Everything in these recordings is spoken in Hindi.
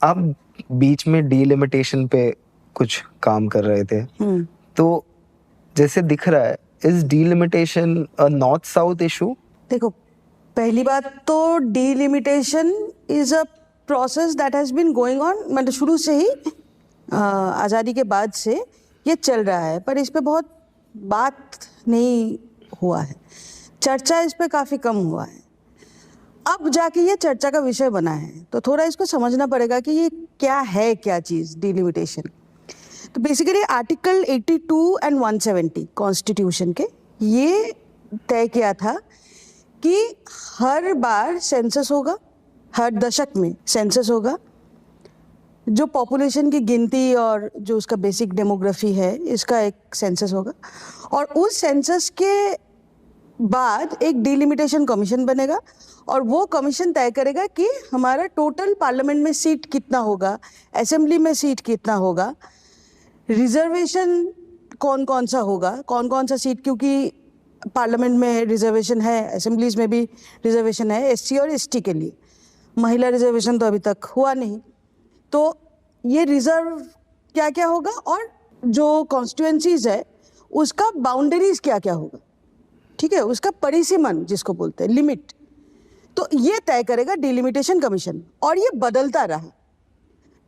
आप बीच में डीलिमिटेशन पे कुछ काम कर रहे थे, तो जैसे दिख रहा है, is delimitation a north south issue? देखो, पहली बात तो delimitation is a process that has been going on, मतलब शुरू से ही आज़ादी के बाद से ये चल रहा है, पर इस पे बहुत बात नहीं हुआ है, चर्चा इस पे काफ़ी कम हुआ है। अब जाके ये चर्चा का विषय बना है, तो थोड़ा इसको समझना पड़ेगा कि ये क्या है, क्या चीज़ डीलिमिटेशन। तो बेसिकली आर्टिकल 82 एंड 170 कॉन्स्टिट्यूशन के ये तय किया था कि हर बार सेंसस होगा, हर दशक में सेंसस होगा, जो पॉपुलेशन की गिनती और जो उसका बेसिक डेमोग्राफी है इसका एक सेंसस होगा, और उस सेंसस के बाद एक डिलिमिटेशन कमीशन बनेगा और वो कमीशन तय करेगा कि हमारा टोटल पार्लियामेंट में सीट कितना होगा, असेंबली में सीट कितना होगा, रिजर्वेशन कौन कौन सा होगा, कौन कौन सा सीट, क्योंकि पार्लियामेंट में रिजर्वेशन है, असेंबलीज में भी रिजर्वेशन है एससी और एसटी के लिए, महिला रिजर्वेशन तो अभी तक हुआ नहीं। तो ये रिजर्व क्या क्या होगा और जो कॉन्स्टिट्यूएंसीज है उसका बाउंड्रीज क्या क्या होगा, ठीक है, उसका परिसीमन जिसको बोलते हैं, लिमिट, तो ये तय करेगा डिलिमिटेशन कमीशन। और ये बदलता रहा,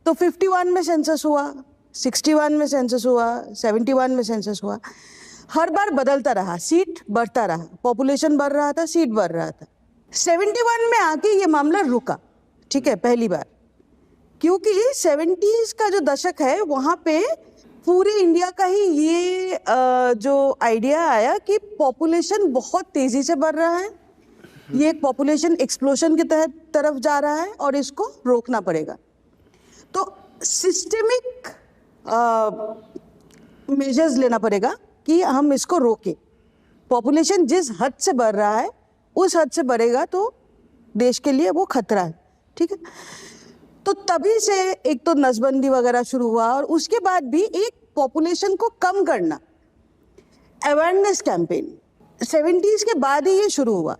तो 51 में सेंसस हुआ, 61 में सेंसस हुआ, 71 में सेंसस हुआ, हर बार बदलता रहा, सीट बढ़ता रहा, पॉपुलेशन बढ़ रहा था, सीट बढ़ रहा था। 71 में आके ये मामला रुका, ठीक है, पहली बार, क्योंकि 70s का जो दशक है वहाँ पे पूरे इंडिया का ही ये जो आइडिया आया कि पॉपुलेशन बहुत तेजी से बढ़ रहा है, ये एक पॉपुलेशन एक्सप्लोजन के तहत तरफ जा रहा है और इसको रोकना पड़ेगा। तो सिस्टेमिक मेजर्स लेना पड़ेगा कि हम इसको रोकें। पॉपुलेशन जिस हद से बढ़ रहा है उस हद से बढ़ेगा तो देश के लिए वो खतरा है, ठीक है। तो तभी से एक तो नसबंदी वगैरह शुरू हुआ और उसके बाद भी एक पॉपुलेशन को कम करना, अवेयरनेस कैंपेन 70s के बाद ही ये शुरू हुआ।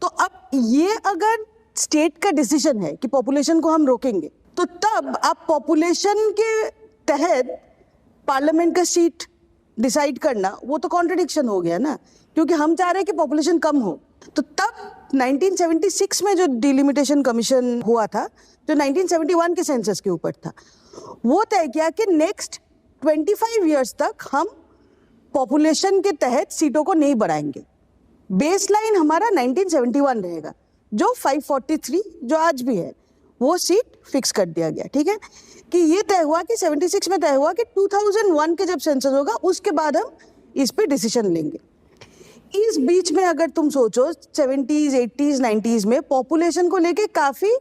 तो अब ये अगर स्टेट का डिसीजन है कि पॉपुलेशन को हम रोकेंगे, तो तब आप पॉपुलेशन के तहत पार्लियामेंट का सीट डिसाइड करना, वो तो कॉन्ट्रडिक्शन हो गया ना, क्योंकि हम चाह रहे हैं कि पॉपुलेशन कम हो। तो तब 1976 में जो डिलिमिटेशन कमीशन हुआ था, जो 1971 के सेंसस के ऊपर था, वो तय किया कि नेक्स्ट 25 ईयर्स तक हम पॉपुलेशन के तहत सीटों को नहीं बढ़ाएंगे। बेसलाइन हमारा 1971 रहेगा, जो 543 जो आज भी है वो सीट फिक्स कर दिया गया, ठीक है। कि ये तय हुआ कि 76 में तय हुआ कि 2001 के जब सेंसस होगा उसके बाद हम इस पे डिसीजन लेंगे। इस बीच में अगर तुम सोचो 70s, 80s, 90s में पॉपुलेशन को लेके काफ़ी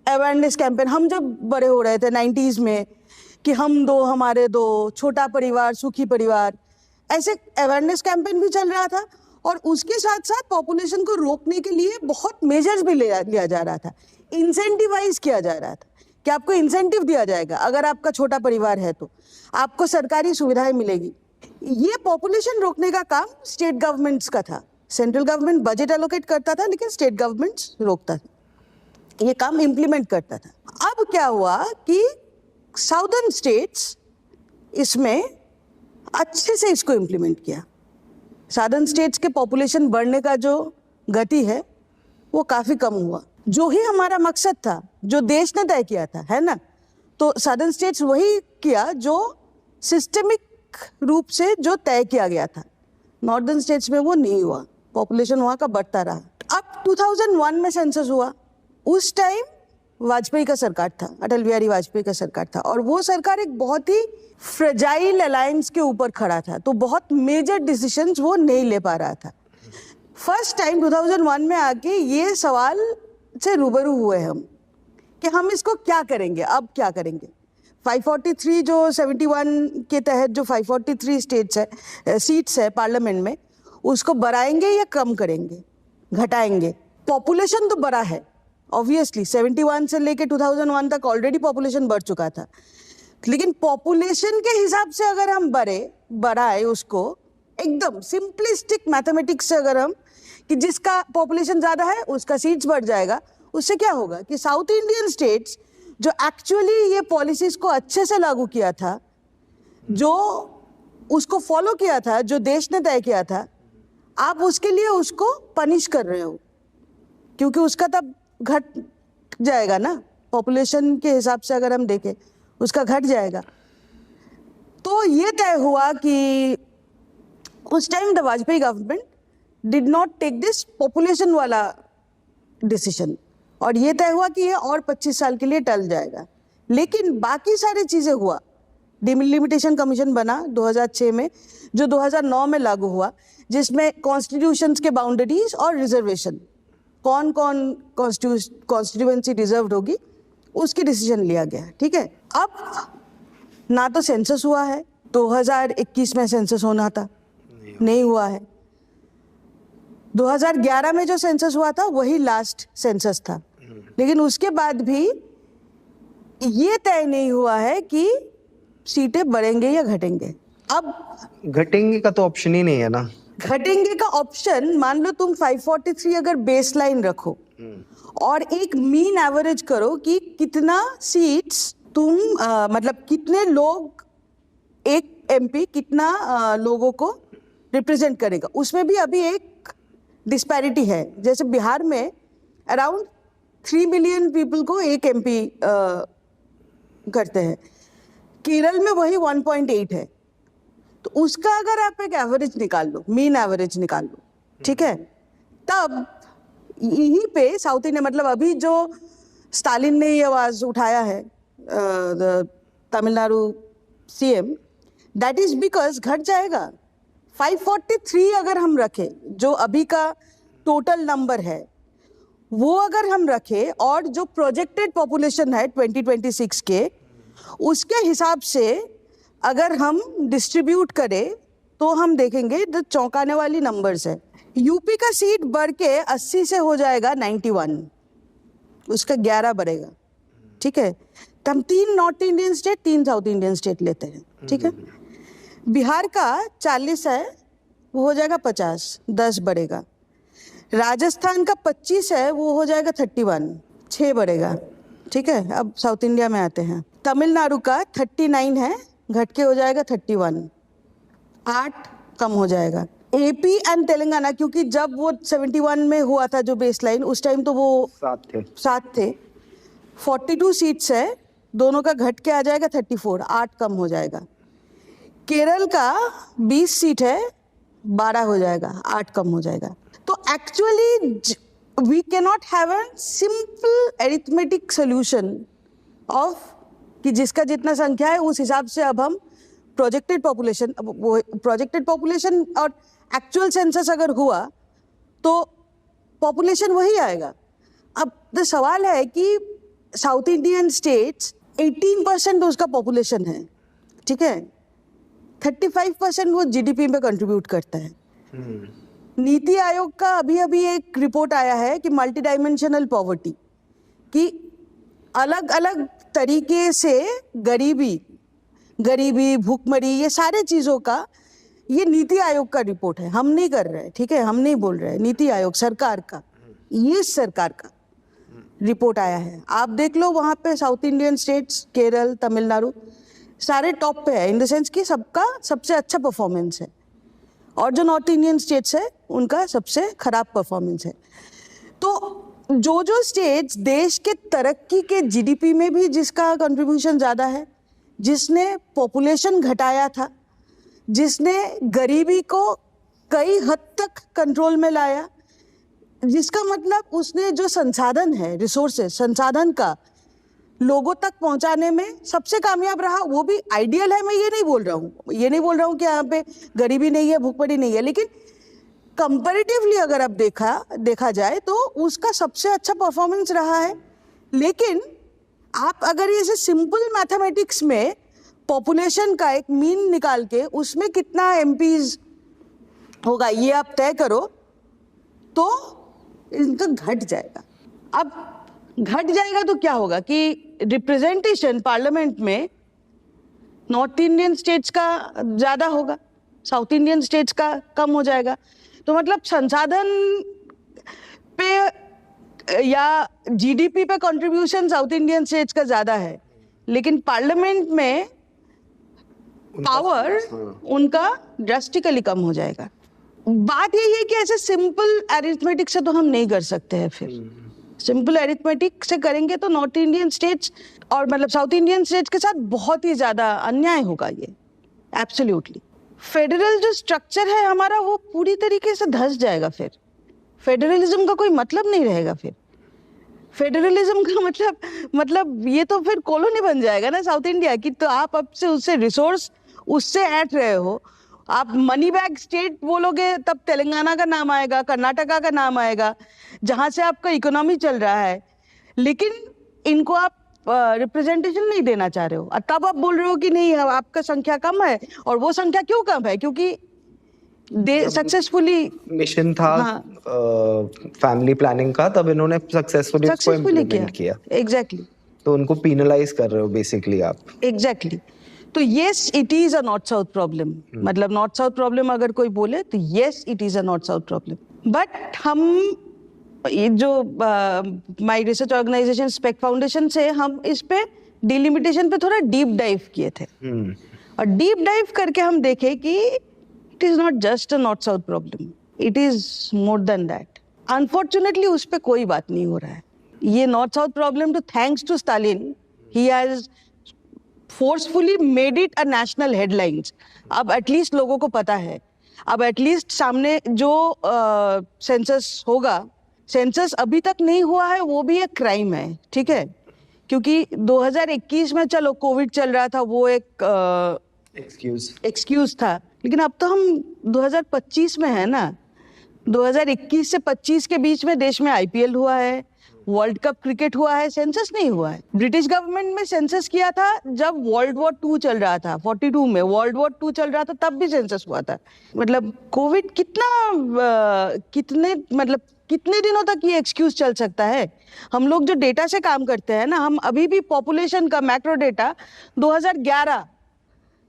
अवेयरनेस कैंपेन, हम जब बड़े हो रहे थे 90s में, कि हम दो हमारे दो, छोटा परिवार सुखी परिवार, ऐसे अवेयरनेस कैंपेन भी चल रहा था। और उसके साथ साथ पॉपुलेशन को रोकने के लिए बहुत मेजर्स भी लिया जा रहा था, इंसेंटिवाइज किया जा रहा था कि आपको इंसेंटिव दिया जाएगा, अगर आपका छोटा परिवार है तो आपको सरकारी सुविधाएं मिलेगी। ये पॉपुलेशन रोकने का काम स्टेट गवर्नमेंट्स का था, सेंट्रल गवर्नमेंट बजट एलोकेट करता था लेकिन स्टेट गवर्नमेंट्स रोकता था, ये काम इम्प्लीमेंट करता था। अब क्या हुआ कि साउदर्न स्टेट्स इसमें अच्छे से इसको इम्प्लीमेंट किया। साउदर्न स्टेट्स के पॉपुलेशन बढ़ने का जो गति है वो काफ़ी कम हुआ, जो ही हमारा मकसद था, जो देश ने तय किया था, है ना। तो साउदर्न स्टेट्स वही किया जो सिस्टमिक रूप से जो तय किया गया था। नॉर्दर्न स्टेट्स में वो नहीं हुआ, पॉपुलेशन वहाँ का बढ़ता रहा। अब 2001 में सेंसस हुआ, उस टाइम वाजपेयी का सरकार था, अटल बिहारी वाजपेयी का सरकार था, और वो सरकार एक बहुत ही फ्रेजाइल अलायंस के ऊपर खड़ा था, तो बहुत मेजर डिसीजंस वो नहीं ले पा रहा था। फर्स्ट टाइम 2001 में आके ये सवाल से रूबरू हुए हम कि हम इसको क्या करेंगे, अब क्या करेंगे। 543 जो 71 के तहत जो 543 स्टेट्स है, सीट्स है पार्लियामेंट में, उसको बढ़ाएंगे या कम करेंगे, घटाएंगे। पॉपुलेशन तो बढ़ा है ऑब्वियसली, 71 से लेके 2001 तक ऑलरेडी पॉपुलेशन बढ़ चुका था, लेकिन पॉपुलेशन के हिसाब से अगर हम बढ़ाए उसको एकदम सिंपलिस्टिक मैथमेटिक्स से, अगर हम कि जिसका पॉपुलेशन ज़्यादा है उसका सीट्स बढ़ जाएगा, उससे क्या होगा कि साउथ इंडियन स्टेट्स जो एक्चुअली ये पॉलिसीज को अच्छे से लागू किया था, जो उसको फॉलो किया था, जो देश ने तय किया था, आप उसके लिए उसको पनिश कर रहे हो, क्योंकि उसका तब घट जाएगा ना, पॉपुलेशन के हिसाब से अगर हम देखें उसका घट जाएगा। तो ये तय हुआ कि उस time the Vajpayee government did not take this population वाला डिसीजन, और ये तय हुआ कि ये और 25 साल के लिए टल जाएगा। लेकिन बाकी सारी चीजें हुआ, डिलिमिटेशन कमीशन बना 2006 में, जो 2009 में लागू हुआ, जिसमें कॉन्स्टिट्यूशंस के बाउंड्रीज और रिजर्वेशन, कौन कौन कॉन्स्टिट्यूएंसी रिजर्व होगी, उसकी डिसीजन लिया गया। ठीक है, अब ना तो सेंसस हुआ है, 2021 में सेंसस होना था, नहीं हुआ है। 2011 में जो सेंसस हुआ था वही लास्ट सेंसस था, लेकिन उसके बाद भी ये तय नहीं हुआ है कि सीटें बढ़ेंगे या घटेंगे। अब घटेंगे का तो ऑप्शन ही नहीं है ना। घटेंगे का ऑप्शन, मान लो तुम 543 अगर बेसलाइन रखो और एक मीन एवरेज करो कि कितना सीट्स तुम मतलब कितने लोग एक एमपी कितना लोगों को रिप्रेजेंट करेगा, उसमें भी अभी एक डिस्पैरिटी है। जैसे बिहार में अराउंड 3 मिलियन पीपल को एक एमपी करते हैं, केरल में वही 1.8 है। तो उसका अगर आप एक एवरेज निकाल लो, मीन एवरेज निकाल लो, ठीक है, तब यहीं पे साउथ इंडिया, मतलब अभी जो स्टालिन ने ये आवाज उठाया है Tamil Nadu CM, that is because घट जाएगा। 543 अगर हम रखें, जो अभी का टोटल नंबर है, वो अगर हम रखें और जो प्रोजेक्टेड पॉपुलेशन है 2026 के, उसके हिसाब से अगर हम डिस्ट्रीब्यूट करें तो हम देखेंगे तो चौंकाने वाली नंबर्स है। यूपी का सीट बढ़ के 80 से हो जाएगा 91, उसका 11 बढ़ेगा। ठीक है, तो हम 3 north Indian state, 3 south Indian state लेते हैं। ठीक है, बिहार का 40 है, वो हो जाएगा 50, 10 बढ़ेगा। राजस्थान का 25 है, वो हो जाएगा 31, 6 बढ़ेगा। ठीक है, अब साउथ इंडिया में आते हैं। तमिलनाडु का 39 है, घट के हो जाएगा 31, 8 कम हो जाएगा। एपी एंड तेलंगाना, क्योंकि जब वो 71 में हुआ था जो बेसलाइन, उस टाइम तो वो 7 थे, 42 सीट्स है, दोनों का घट के आ जाएगा 34, 8 कम हो जाएगा। केरल का 20 सीट है, 12 हो जाएगा, 8 कम हो जाएगा। तो actually we can not have a simple arithmetic solution of कि जिसका जितना संख्या है उस हिसाब से अब हम प्रोजेक्टेड पॉपुलेशन और एक्चुअल सेंसस अगर हुआ तो पॉपुलेशन वही आएगा। अब तो सवाल है कि साउथ इंडियन स्टेट्स 18% उसका पॉपुलेशन है, ठीक है, 35% वो जीडीपी में कंट्रीब्यूट करता है। नीति आयोग का अभी एक रिपोर्ट आया है कि मल्टी डायमेंशनल पॉवर्टी, कि अलग अलग तरीके से गरीबी, भूखमरी, ये सारे चीज़ों का, ये नीति आयोग का रिपोर्ट है, हम नहीं कर रहे हैं। ठीक है, हम नहीं बोल रहे हैं, नीति आयोग सरकार का, ये सरकार का रिपोर्ट आया है। आप देख लो, वहाँ पे south Indian states, Kerala, Tamil Nadu सारे टॉप पे है, इन द सेंस कि सबका सबसे अच्छा परफॉर्मेंस है, और जो नॉर्थ इंडियन स्टेट्स है उनका सबसे खराब परफॉर्मेंस है। तो जो स्टेट्स देश के तरक्की के जीडीपी में भी जिसका कंट्रीब्यूशन ज़्यादा है, जिसने पॉपुलेशन घटाया था, जिसने गरीबी को कई हद तक कंट्रोल में लाया, जिसका मतलब उसने जो संसाधन है, रिसोर्सेज, संसाधन का लोगों तक पहुंचाने में सबसे कामयाब रहा, वो भी आइडियल है। मैं ये नहीं बोल रहा हूँ कि यहाँ पे गरीबी नहीं है, भूखमरी नहीं है, लेकिन कंपैरेटिवली अगर अब देखा जाए तो उसका सबसे अच्छा परफॉर्मेंस रहा है। लेकिन आप अगर ये सिंपल मैथमेटिक्स में पॉपुलेशन का एक मीन निकाल के उसमें कितना एमपीज होगा ये आप तय करो, तो इनका घट जाएगा। अब घट जाएगा तो क्या होगा कि रिप्रेजेंटेशन पार्लियामेंट में नॉर्थ इंडियन स्टेट्स का ज़्यादा होगा, साउथ इंडियन स्टेट्स का कम हो जाएगा। तो मतलब संसाधन पे या जीडीपी पे कंट्रीब्यूशन साउथ इंडियन स्टेट्स का ज्यादा है, लेकिन पार्लियामेंट में पावर उनका ड्रास्टिकली कम हो जाएगा। बात यही है कि ऐसे सिंपल अरिथमेटिक से तो हम नहीं कर सकते हैं। फिर सिंपल अरिथमेटिक से करेंगे तो नॉर्थ इंडियन स्टेट्स और मतलब साउथ इंडियन स्टेट्स के साथ बहुत ही ज्यादा अन्याय होगा ये, एब्सोल्युटली। फेडरल जो स्ट्रक्चर है हमारा वो पूरी तरीके से धंस जाएगा। फिर फेडरलिज्म का कोई मतलब नहीं रहेगा। फिर फेडरलिज्म का मतलब ये तो फिर कॉलोनी बन जाएगा ना साउथ इंडिया की। तो आप अब से उससे रिसोर्स उससे ऐड रहे हो। आप मनी बैग स्टेट बोलोगे तब तेलंगाना का नाम आएगा, कर्नाटका का नाम आएगा, जहां से आपका इकोनॉमी चल रहा है, लेकिन इनको आप रिप्रेजेंटेशन नहीं देना चाह रहे हो। और तब आप बोल रहे हो कि नहीं आपका संख्या कम है। और वो संख्या क्यों कम है? क्योंकि सक्सेसफुली मिशन था फैमिली प्लानिंग का, तब इन्होंने सक्सेसफुली उसको इम्प्लीमेंट किया। एग्जैक्टली। तो उनको पीनलाइज कर रहे हो बेसिकली आप। एग्जैक्टली। तो yes it is a north south problem. मतलब नॉर्थ साउथ प्रॉब्लम अगर कोई बोले तो yes it is a north south problem. But हम ये जो my research organisation Spect foundation से हम इस पे डिलिमिटेशन पे थोड़ा डीप डाइव किए थे। और डीप डाइव करके हम देखे कि it is not just a north south problem, it is more than that. Unfortunately उस पे कोई बात नहीं हो रहा है। ये नॉर्थ साउथ प्रॉब्लम तो थैंक्स टू स्टालिन ही has forcefully made it a national headlines. अब एटलीस्ट लोगों को पता है। अब एटलीस्ट सामने जो सेंसस होगा, सेंसस अभी तक नहीं हुआ है वो भी एक क्राइम है, ठीक है? क्योंकि 2021 में चलो कोविड चल रहा था, वो एक एक्सक्यूज था, लेकिन अब तो हम 2025 में है ना। 2021 से 25 के बीच में देश में आईपीएल हुआ है, वर्ल्ड कप क्रिकेट हुआ है, सेंसस नहीं हुआ है। ब्रिटिश गवर्नमेंट में सेंसस किया था जब वर्ल्ड वॉर 2 चल रहा था, 42 में वर्ल्ड वॉर 2 चल रहा था, तब भी सेंसस हुआ था। मतलब कोविड कितने दिनों तक ये एक्सक्यूज चल सकता है? हम लोग जो डेटा से काम करते हैं ना, हम अभी भी पॉपुलेशन का मैक्रो डेटा 2011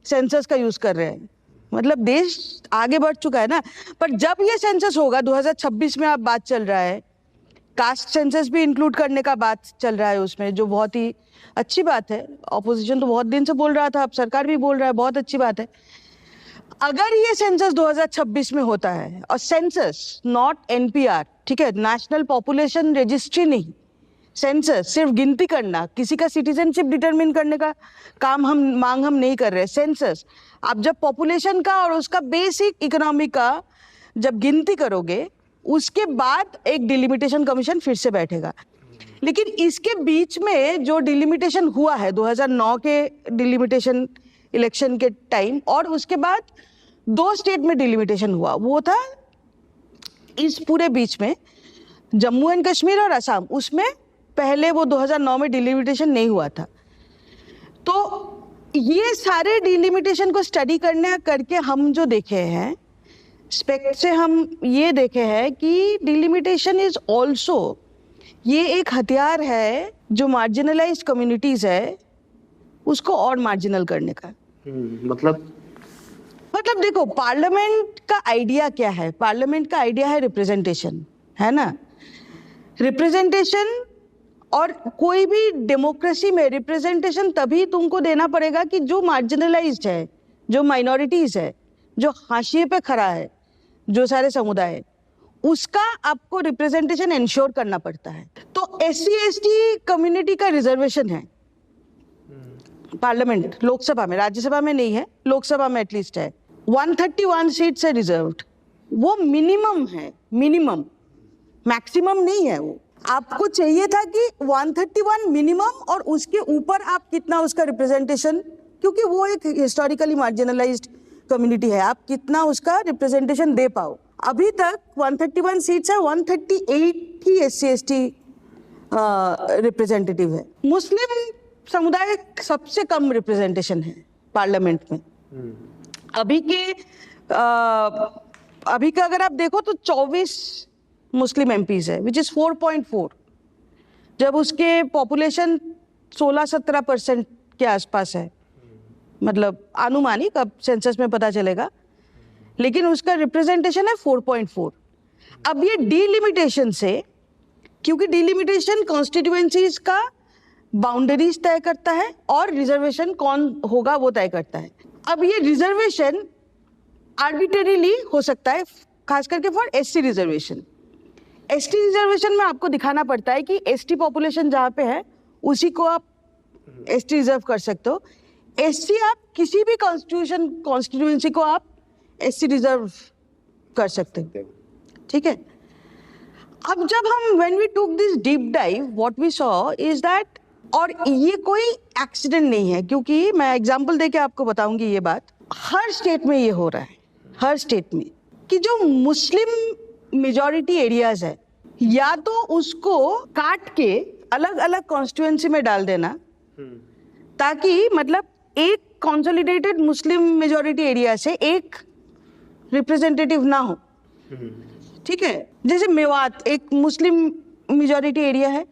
सेंसस का यूज कर रहे हैं। मतलब देश आगे बढ़ चुका है ना। पर जब ये सेंसस होगा 2026 में, आप बात चल रहा है कास्ट सेंसस भी इंक्लूड करने का बात चल रहा है उसमें, जो बहुत ही अच्छी बात है। ऑपोजिशन तो बहुत दिन से बोल रहा था, अब सरकार भी बोल रहा है, बहुत अच्छी बात है। अगर ये सेंसस 2026 में होता है, और सेंसस नॉट एनपीआर, ठीक है, नेशनल पॉपुलेशन रजिस्ट्री नहीं, सेंसस सिर्फ गिनती करना, किसी का सिटीजनशिप डिटरमिन करने का काम हम नहीं कर रहे। सेंसस आप जब पॉपुलेशन का और उसका बेसिक इकोनॉमी का जब गिनती करोगे, उसके बाद एक डिलिमिटेशन कमीशन फिर से बैठेगा। लेकिन इसके बीच में जो डिलिमिटेशन हुआ है 2009 के डिलिमिटेशन इलेक्शन के टाइम, और उसके बाद 2 स्टेट में डिलिमिटेशन हुआ, वो था इस पूरे बीच में जम्मू एंड कश्मीर और असम। उसमें पहले वो 2009 में डिलिमिटेशन नहीं हुआ था। तो ये सारे डिलिमिटेशन को स्टडी करके हम जो देखे हैं, स्पेक्ट से हम ये देखे हैं कि डिलिमिटेशन इज ऑल्सो, ये एक हथियार है जो मार्जिनलाइज्ड कम्युनिटीज है उसको और मार्जिनल करने का। मतलब देखो, पार्लियामेंट का आइडिया क्या है? पार्लियामेंट का आइडिया है रिप्रेजेंटेशन, है ना? रिप्रेजेंटेशन, और कोई भी डेमोक्रेसी में रिप्रेजेंटेशन तभी तुमको देना पड़ेगा कि जो मार्जिनलाइज्ड है, जो माइनॉरिटीज है, जो हाशिए पे खड़ा है, जो सारे समुदाय, उसका आपको रिप्रेजेंटेशन इंश्योर करना पड़ता है। तो SC/ST कम्युनिटी का रिजर्वेशन है पार्लियामेंट, लोकसभा में, राज्यसभा में नहीं है, लोकसभा में एटलीस्ट है। 131 सीट से रिजर्व्ड, वो मिनिमम है, मिनिमम, मैक्सिमम नहीं है। वो आपको चाहिए था कि 131 मिनिमम, और उसके ऊपर आप कितना उसका रिप्रेजेंटेशन, क्योंकि वो एक हिस्टोरिकली मार्जिनलाइज्ड कम्युनिटी है, आप कितना उसका रिप्रेजेंटेशन दे पाओ। अभी तक 131 सीट्स है, 138 ही SC/ST रिप्रेजेंटेटिव है। मुस्लिम समुदाय सबसे कम रिप्रेजेंटेशन है पार्लियामेंट में। अभी का अगर आप देखो तो 24 मुस्लिम MPs है, विच इज 4.4, जब उसके पॉपुलेशन 16-17% के आसपास है। मतलब अनुमानिक, अब सेंसस में पता चलेगा, लेकिन उसका रिप्रेजेंटेशन है 4.4। अब ये डिलिमिटेशन से क्योंकि डिलिमिटेशन कॉन्स्टिट्यूएंसीज का बाउंड्रीज तय करता है और रिजर्वेशन कौन होगा वो तय करता है। अब ये रिजर्वेशन आर्बिट्रेरीली हो सकता है, खास करके for ST reservation. ST reservation में आपको दिखाना पड़ता है कि एसटी पॉपुलेशन जहाँ पे है उसी को आप एसटी रिजर्व कर सकते हो। एससी आप किसी भी कॉन्स्टिट्यूएंसी को आप एससी रिजर्व कर सकते हो, ठीक है। अब जब हम when we took this deep dive what we saw is that, और ये कोई एक्सीडेंट नहीं है, क्योंकि मैं एग्जांपल देके आपको बताऊंगी ये बात, हर स्टेट में ये हो रहा है, हर स्टेट में, कि जो मुस्लिम मेजॉरिटी एरियाज है या तो उसको काट के अलग अलग कॉन्स्टिट्यूएंसी में डाल देना, ताकि मतलब एक कंसोलिडेटेड मुस्लिम मेजॉरिटी एरिया से एक रिप्रेजेंटेटिव ना हो, ठीक है। जैसे मेवात एक मुस्लिम मेजॉरिटी एरिया है,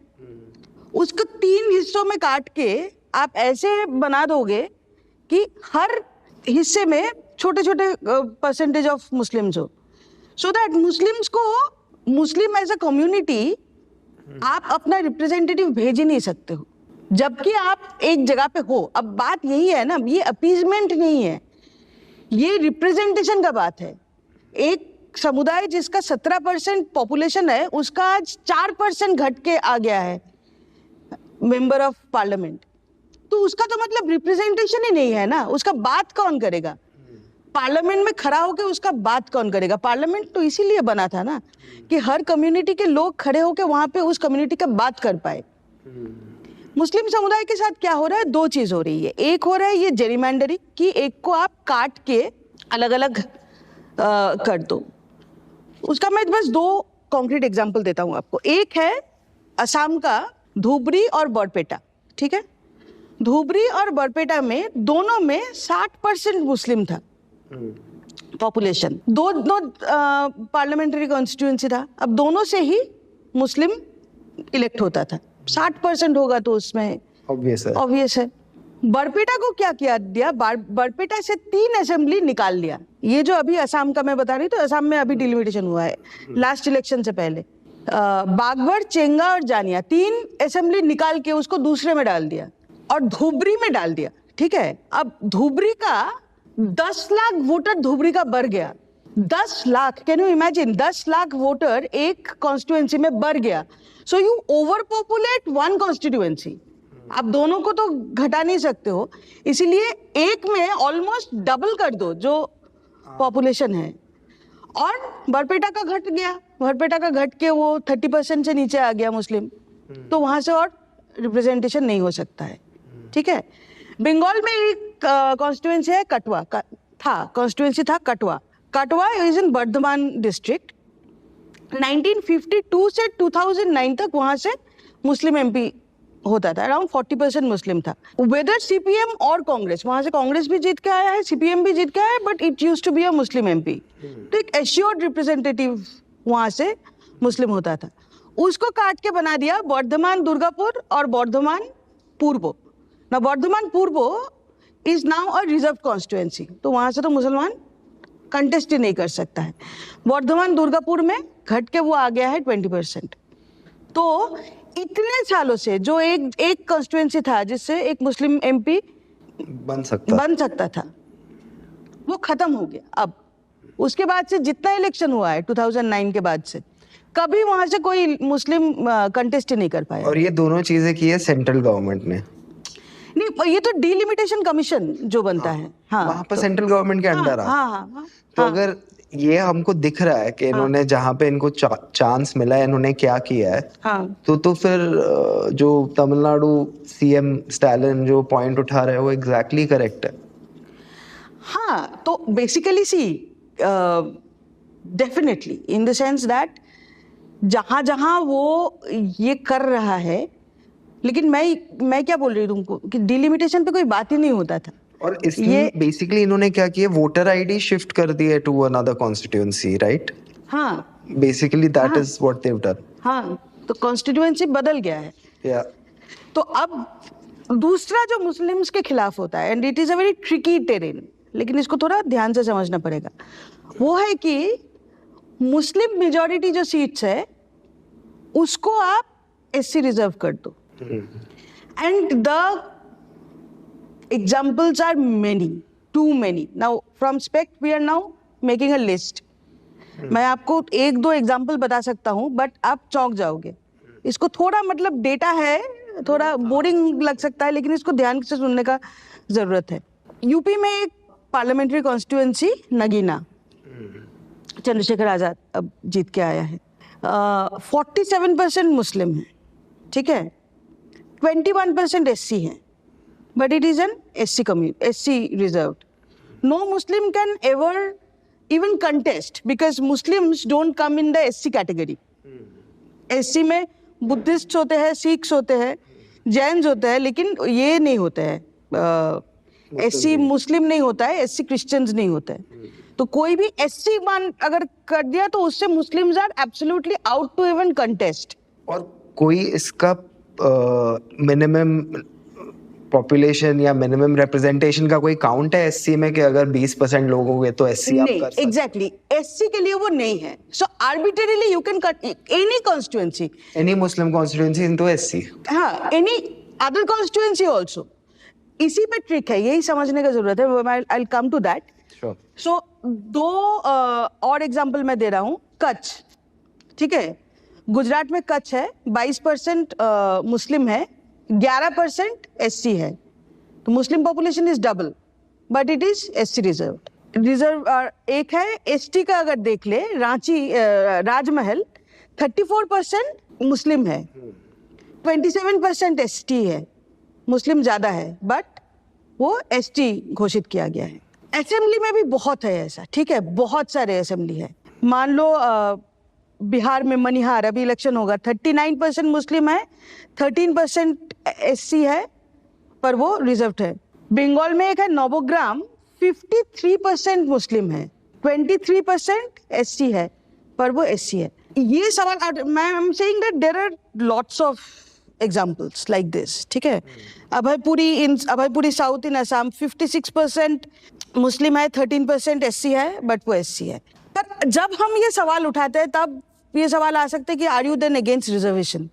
उसको 3 हिस्सों में काट के आप ऐसे बना दोगे कि हर हिस्से में छोटे छोटे परसेंटेज ऑफ मुस्लिम्स हो, सो दैट मुस्लिम्स को, मुस्लिम एज अ कम्युनिटी आप अपना रिप्रेजेंटेटिव भेज ही नहीं सकते हो जबकि आप एक जगह पे हो। अब बात यही है ना, ये अपीजमेंट नहीं है, ये रिप्रेजेंटेशन का बात है। एक समुदाय जिसका 17% पॉपुलेशन है उसका आज 4% घट के आ गया है मेंबर ऑफ पार्लियामेंट, तो उसका तो मतलब रिप्रेजेंटेशन ही नहीं है ना, उसका बात कौन करेगा? पार्लियामेंट में खड़ा होकर उसका बात कौन करेगा? पार्लियामेंट तो इसीलिए बना था ना कि हर कम्युनिटी के लोग खड़े होकर वहां पे उस कम्युनिटी का बात कर पाए। मुस्लिम समुदाय के साथ क्या हो रहा है? 2 चीज हो रही है। एक हो रहा है ये जेरिमैंडरिंग, कि एक को आप काट के अलग अलग कर दो। उसका मैं बस 2 कॉन्क्रीट एग्जांपल देता हूं आपको। एक है असम का धुबरी और बरपेटा, ठीक है। धुबरी और बरपेटा में दोनों में 60% मुस्लिम था पॉपुलेशन, दोनों पार्लियामेंट्री कॉन्स्टिट्यूएंसी था। अब दोनों से ही मुस्लिम इलेक्ट होता था, 60% होगा तो उसमें ऑब्वियस है। बरपेटा को क्या किया दिया, बरपेटा से 3 असेंबली निकाल लिया। ये जो अभी असम का मैं बता रही, तो असम में अभी डिलिमिटेशन हुआ है लास्ट इलेक्शन से पहले। बागवर, चेंगा और जानिया 3 असेंबली निकाल के उसको दूसरे में डाल दिया और धुबरी में डाल दिया, ठीक है। अब धुबरी का 10 लाख वोटर धुबरी का बढ़ गया, 10 lakh, can you imagine, 10 lakh voter एक कॉन्स्टिट्यूएंसी में बढ़ गया। So you over populate 1 constituency, आप दोनों को तो घटा नहीं सकते हो, इसीलिए एक में ऑलमोस्ट डबल कर दो जो पॉपुलेशन है। और बरपेटा का घट गया, बरपेटा का घट के वो 30% से नीचे आ गया मुस्लिम, तो वहां से और रिप्रेजेंटेशन नहीं हो सकता है, ठीक है। बंगाल में एक कॉन्स्टिट्यूएंसी है कटवा कॉन्स्टिट्यूएंसी था कटवा। कटवा इज इन बर्धमान डिस्ट्रिक्ट। 1952 से 2009 तक वहां से मुस्लिम एमपी होता था, अराउंड 40% मुस्लिम था। वेदर सीपीएम और कांग्रेस, वहां से कांग्रेस भी जीत के आया है, सीपीएम भी जीत के आया है, but it used to be a Muslim MP, तो एक एश्योर्ड रिप्रेजेंटेटिव वहां से मुस्लिम होता था। उसको काट के बना दिया बर्धमान दुर्गापुर और बर्धमान पूर्व। ना बर्धमान पूर्व is now a reserve constituency, तो वहां से तो मुसलमान कंटेस्ट ही नहीं कर सकता है। बर्धमान दुर्गापुर में घट के वो आ गया है 20%। तो इतने सालों से जो एक कॉन्स्टिट्यूएंसी था जिससे एक मुस्लिम एमपी बन सकता था, वो खत्म हो गया। अब उसके बाद से जितना इलेक्शन हुआ है 2009 के बाद से, कभी वहां से कोई मुस्लिम कंटेस्ट ही नहीं कर पाया। और ये दोनों चीजें की है सेंट्रल गवर्नमेंट ने? नहीं, ये तो डिलिमिटेशन कमीशन जो बनता है, हाँ, वहां पर सेंट्रल गवर्नमेंट के अंडर आ। हाँ, तो अगर ये हमको दिख रहा है कि इन्होंने जहाँ पे इनको चांस मिला है इन्होंने क्या किया है, तो फिर जो तमिलनाडु सीएम स्टालिन जो पॉइंट उठा रहे हैं वो एग्जैक्टली करेक्ट है। हाँ, तो basically see definitely in the sense that जहां वो ये कर रहा है, लेकिन मैं क्या बोल रही हूँ तुमको कि डिलिमिटेशन पे कोई बात ही नहीं होता था। और इसलिए बेसिकली इन्होंने क्या किया, वोटर आईडी शिफ्ट कर दी है टू अनदर कॉन्स्टिट्यूएंसी, राइट? हाँ, basically that is what they have done. हाँ, तो कॉन्स्टिट्यूएंसी बदल गया है। या तो अब दूसरा जो मुस्लिम्स के खिलाफ होता है, and it is a very tricky terrain, लेकिन इसको थोड़ा ध्यान से समझना पड़ेगा, वो है कि मुस्लिम मेजॉरिटी जो सीट्स है उसको आप एससी रिजर्व कर दो। And the examples are many, too many. Now from Spect we are now making a list. मैं आपको एक दो एग्जाम्पल बता सकता हूँ, बट आप चौंक जाओगे। इसको थोड़ा मतलब डेटा है, थोड़ा बोरिंग लग सकता है, लेकिन इसको ध्यान से सुनने का जरूरत है। यूपी में एक पार्लियामेंट्री कॉन्स्टिट्यूएंसी नगीना, चंद्रशेखर आजाद अब जीत के आया है। 47% मुस्लिम है, ठीक है, 21% एससी है, but it is an SC community, SC reserved. No Muslim can ever even contest because Muslims don't come in the SC category. SC में बुद्धिस्ट होते हैं, सिख्स होते हैं, जैन्स होते हैं, लेकिन ये नहीं होते हैं। SC मुस्लिम नहीं होता है, SC क्रिश्चियंस नहीं होते हैं। तो कोई भी SC मान अगर कर दिया तो उससे Muslims are absolutely out to even contest. और कोई इसका मिनिमम पॉपुलेशन या मिनिमम रिप्रेजेंटेशन का कोई काउंट है एससी में कि अगर 20% लोग होंगे तो एससी आप कर सकते हैं? एग्जैक्टली, एससी के लिए वो नहीं है। So arbitrarily you can cut any constituency, any Muslim constituency into SC, हाँ, एनी अदर कॉन्स्टिट्यूएंसी आल्सो। इसी पे ट्रिक है, यही समझने का जरूरत है। I will come to that. So दो और एग्जांपल मैं दे रहा हूँ। कच्छ, ठीक है, गुजरात में कच्छ है, 22% मुस्लिम है, 11% एससी है। तो Muslim population is double, but it is SC reserved. Reserve एक है एसटी का, अगर देख ले, रांची राजमहल 34% मुस्लिम है, 27% एसटी है, मुस्लिम ज्यादा है, बट वो एसटी घोषित किया गया है। असेंबली में भी बहुत है ऐसा, ठीक है, बहुत सारे असेंबली है। मान लो बिहार में मनिहार, अभी इलेक्शन होगा, 39% मुस्लिम है, 13% एससी है, पर वो रिजर्व्ड है। बंगाल में एक है नवग्राम, 53% मुस्लिम है, 23% एससी है, पर वो एससी है। ये सवाल, मैं I am saying that there are lots of examples like this, ठीक है। अभयपुरी साउथ इन असम 56% मुस्लिम है, 13% एससी है, बट वो एससी है। पर जब हम ये सवाल उठाते हैं तब ये सवाल आ सकता है कि are you then against reservation?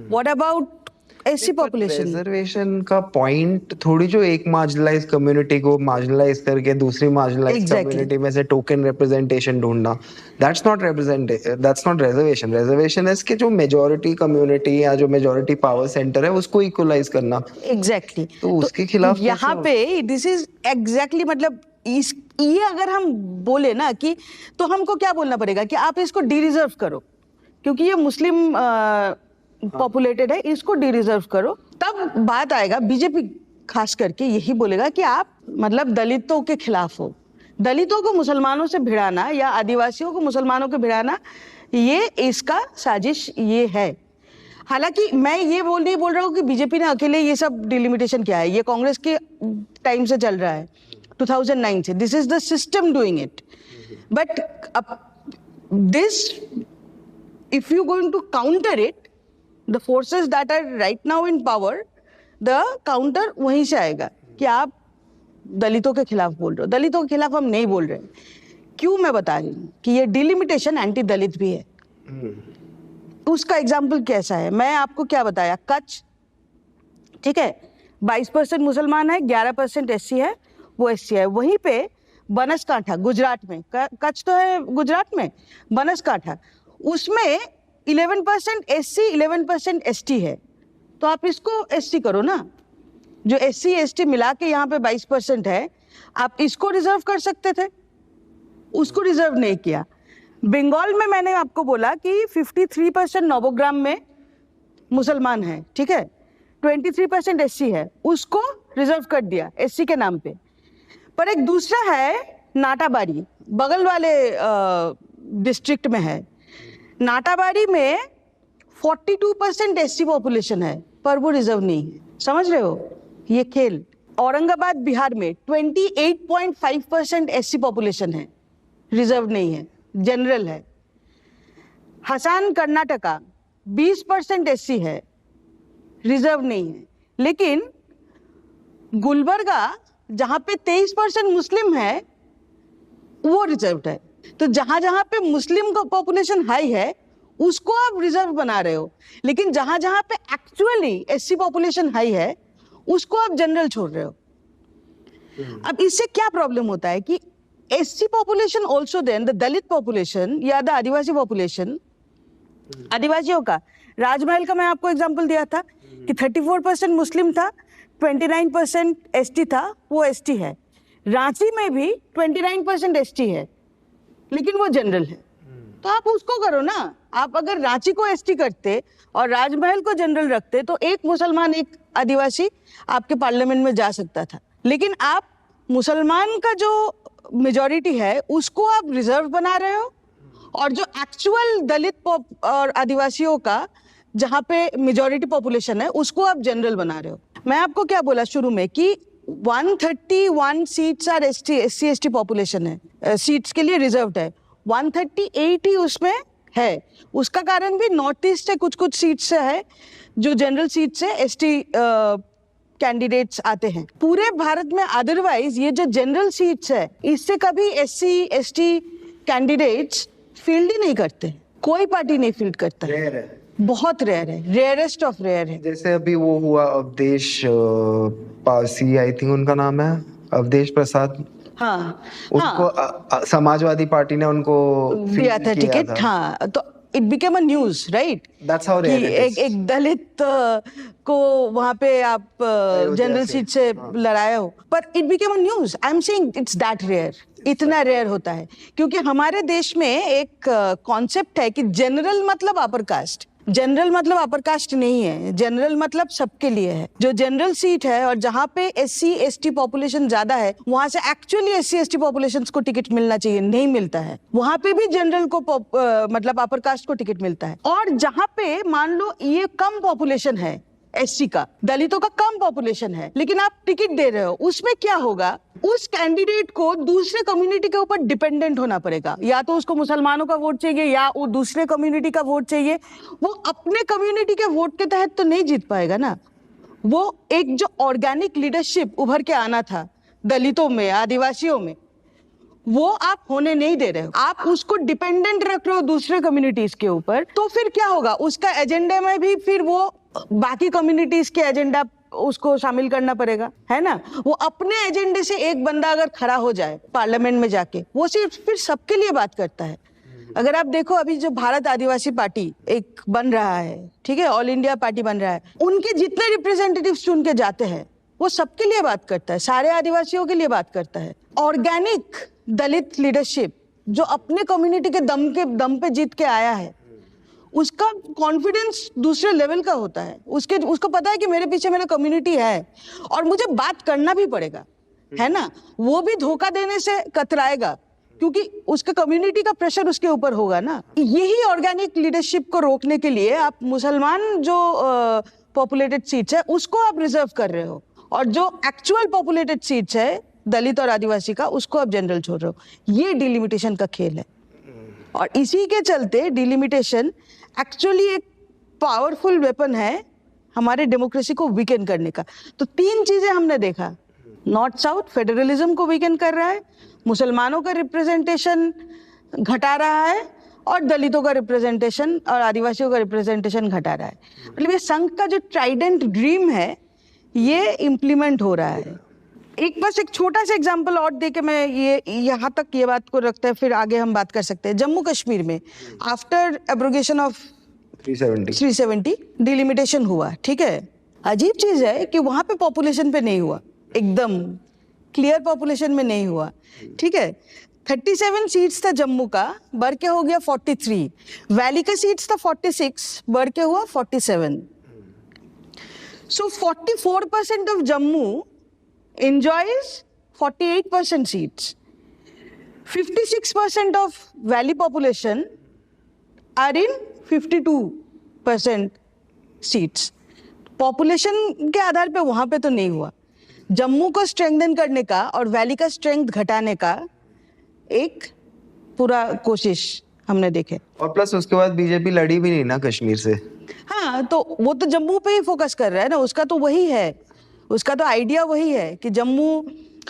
What about SC population? Reservation का पॉइंट थोड़ी जो एक मार्जिनलाइज कम्युनिटी को मार्जिनलाइज करके दूसरी मार्जिनलाइज कम्युनिटी में से टोकन रिप्रेजेंटेशन ढूंढना, that's not reservation. Reservation is कि जो मेजॉरिटी कम्युनिटी या जो मेजॉरिटी पावर सेंटर है उसको इक्वलाइज करना। एग्जैक्टली, तो उसके खिलाफ यहाँ पे दिस इज एग्जैक्टली, मतलब ये अगर हम बोले ना कि, तो हमको क्या बोलना पड़ेगा कि आप इसको डी रिजर्व करो, क्योंकि ये मुस्लिम पॉपुलेटेड है, इसको डी रिजर्व करो। तब बात आएगा, बीजेपी खास करके यही बोलेगा कि आप मतलब दलितों के खिलाफ हो। दलितों को मुसलमानों से भिड़ाना या आदिवासियों को मुसलमानों को भिड़ाना, ये इसका साजिश ये है। हालांकि मैं ये नहीं बोल रहा हूँ कि बीजेपी ने अकेले ये सब डिलिमिटेशन किया है, ये कांग्रेस के टाइम से चल रहा है, 2009 से। This is the system doing it, but this if you're going to counter it, the forces that are right now in power, the counter वहीं से आएगा कि आप दलितों के खिलाफ बोल रहे हो। दलितों के खिलाफ हम नहीं बोल रहे। क्यों मैं बता रही हूँ कि ये डिलिमिटेशन एंटी दलित भी है। उसका एग्जाम्पल कैसा है, मैं आपको क्या बताया, कच्छ, ठीक है, 22% मुसलमान है, 11% एससी है, वो एससी है। वहीं पे बनासकांठा, गुजरात में, कच्छ तो है गुजरात में, बनासकांठा, उसमें 11% एससी, 11% एसटी है। तो आप इसको एससी करो ना, जो एससी एसटी मिला के यहाँ पे 22% है, आप इसको रिजर्व कर सकते थे, उसको रिजर्व नहीं किया। बंगाल में मैंने आपको बोला कि 53% नवग्राम में मुसलमान है, ठीक है, 23% एससी है, उसको रिजर्व कर दिया एससी के नाम पे। पर एक दूसरा है नाटाबाड़ी, बगल वाले डिस्ट्रिक्ट में है। नाटाबाड़ी में 42% एससी पॉपुलेशन है, पर वो रिजर्व नहीं है। समझ रहे हो ये खेल? औरंगाबाद बिहार में 28.5% एससी पॉपुलेशन है, रिजर्व नहीं है, जनरल है। हसन कर्नाटका 20% एससी है, रिजर्व नहीं है। लेकिन गुलबर्गा जहां पे 23% मुस्लिम है, वो रिजर्व्ड है। तो जहां जहां पे मुस्लिम का पॉपुलेशन हाई है, उसको आप रिजर्व बना रहे हो, लेकिन जहां जहां पे एक्चुअली एससी पॉपुलेशन हाई है उसको आप जनरल छोड़ रहे हो। अब इससे क्या प्रॉब्लम होता है कि SC population also then the Dalit population या द आदिवासी पॉपुलेशन, आदिवासियों का राजमहल का मैं आपको एग्जांपल दिया था कि 34% मुस्लिम था, 29% एसटी था, वो एसटी है। रांची में भी 29% एसटी है, लेकिन वो जनरल है। तो आप उसको करो ना। आप अगर रांची को एसटी करते और राजमहल को जनरल रखते तो एक मुसलमान एक आदिवासी आपके पार्लियामेंट में जा सकता था, लेकिन आप मुसलमान का जो मेजॉरिटी है उसको आप रिजर्व बना रहे हो, और जो एक्चुअल दलित और आदिवासियों का जहां पे मेजॉरिटी पॉपुलेशन है उसको आप जनरल बना रहे हो। मैं आपको क्या बोला शुरू में कि 131 seats are SC ST population है, सीट्स के लिए रिजर्व्ड है, 138 ही उसमें है। उसका कारण भी नॉर्थ ईस्ट से कुछ कुछ सीट्स से है, जो जनरल सीट से एसटी कैंडिडेट्स आते हैं। पूरे भारत में अदरवाइज ये जो जनरल सीट्स है इससे कभी एससी एसटी कैंडिडेट्स फील्ड ही नहीं करते, कोई पार्टी नहीं फील्ड करता, रेयर है, बहुत रेयर है, रेयरेस्ट ऑफ रेयर है। जैसे अभी वो हुआ अवधेश पासी, आई थिंक उनका नाम है अवधेश प्रसाद, हाँ, उसको समाजवादी पार्टी ने उनको दिया था टिकट। हाँ, तो it became a news, right? That's how एक दलित को वहां पे आप जनरल सीट से लड़ाए हो, पर it became a news. I am saying it's that rare, इतना रेयर होता है, क्योंकि हमारे देश में एक कॉन्सेप्ट है कि जनरल मतलब अपर कास्ट। जनरल मतलब अपर कास्ट नहीं है, जनरल मतलब सबके लिए है। जो जनरल सीट है और जहां पे एससी एसटी पॉपुलेशन ज्यादा है वहां से एक्चुअली एससी एसटी पॉपुलेशन को टिकट मिलना चाहिए, नहीं मिलता है। वहां पे भी जनरल को मतलब अपर कास्ट को टिकट मिलता है। और जहां पे मान लो ये कम पॉपुलेशन है एससी का, दलितों का कम पॉपुलेशन है, लेकिन आप टिकट दे रहे हो, उसमें क्या होगा, उस कैंडिडेट को दूसरे कम्युनिटी के ऊपर डिपेंडेंट होना पड़ेगा। या तो उसको मुसलमानों का वोट चाहिए या वो दूसरे कम्युनिटी का वोट चाहिए। वो अपने कम्युनिटी के वोट के तहत तो नहीं जीत पाएगा ना। वो एक जो ऑर्गेनिक लीडरशिप उभर के आना था दलितों में, आदिवासियों में, वो आप होने नहीं दे रहे हो। आप उसको डिपेंडेंट रख रहे हो दूसरे कम्युनिटीज के ऊपर। तो फिर क्या होगा, उसका एजेंडे में भी फिर वो बाकी कम्युनिटीज के एजेंडा उसको शामिल करना पड़ेगा, है ना। वो अपने एजेंडे से एक बंदा अगर खड़ा हो जाए पार्लियामेंट में जाके, वो सिर्फ फिर सबके लिए बात करता है। अगर आप देखो अभी जो भारत आदिवासी पार्टी एक बन रहा है, ठीक है, ऑल इंडिया पार्टी बन रहा है, उनके जितने रिप्रेजेंटेटिव्स चुन के जाते हैं वो सबके लिए बात करता है, सारे आदिवासियों के लिए बात करता है। ऑर्गेनिक दलित लीडरशिप जो अपने कम्युनिटी के दम पे जीत के आया है, उसका कॉन्फिडेंस दूसरे लेवल का होता है। उसको पता है कि मेरे पीछे मेरा कम्युनिटी है और मुझे बात करना भी पड़ेगा, है ना। वो भी धोखा देने से कतराएगा क्योंकि उसके कम्युनिटी का प्रेशर उसके ऊपर होगा ना। यही ऑर्गेनिक लीडरशिप को रोकने के लिए आप मुसलमान जो पॉपुलेटेड सीट्स है उसको आप रिजर्व कर रहे हो, और जो एक्चुअल पॉपुलेटेड सीट्स है दलित और आदिवासी का, उसको आप जनरल छोड़ रहे हो। ये डिलिमिटेशन का खेल है, और इसी के चलते डिलिमिटेशन एक्चुअली एक पावरफुल वेपन है हमारे डेमोक्रेसी को वीकेन करने का। तो तीन चीजें हमने देखा, नॉर्थ साउथ फेडरलिज्म को वीकेन कर रहा है, मुसलमानों का रिप्रेजेंटेशन घटा रहा है, और दलितों का रिप्रेजेंटेशन और आदिवासियों का रिप्रेजेंटेशन घटा रहा है। मतलब ये संघ का जो ट्राइडेंट ड्रीम है ये इम्प्लीमेंट हो रहा है। बस एक छोटा सा एग्जांपल और देके मैं ये यहाँ तक ये बात को रखते हैं, फिर आगे हम बात कर सकते हैं। जम्मू कश्मीर में आफ्टर एब्रोगेशन ऑफ 370 डिलिमिटेशन हुआ, ठीक है। अजीब चीज है कि वहां पे पॉपुलेशन पे नहीं हुआ, एकदम क्लियर पॉपुलेशन में नहीं हुआ, ठीक है। 37 सीट्स था जम्मू का, बढ़ के हो गया 43। वैली का सीट्स था 46, बढ़ के हुआ 47। सो 44% of Jammu enjoys 48% seats. 56% of valley population are in 52% seats. Population के आधार पे वहां पे तो नहीं हुआ। जम्मू को स्ट्रेंथन करने का और वैली का स्ट्रेंथ घटाने का एक पूरा कोशिश हमने देखे। और प्लस उसके बाद बीजेपी लड़ी भी नहीं ना कश्मीर से। हाँ, तो वो तो जम्मू पे ही फोकस कर रहा है ना, उसका तो वही है, उसका तो आइडिया वही है कि जम्मू।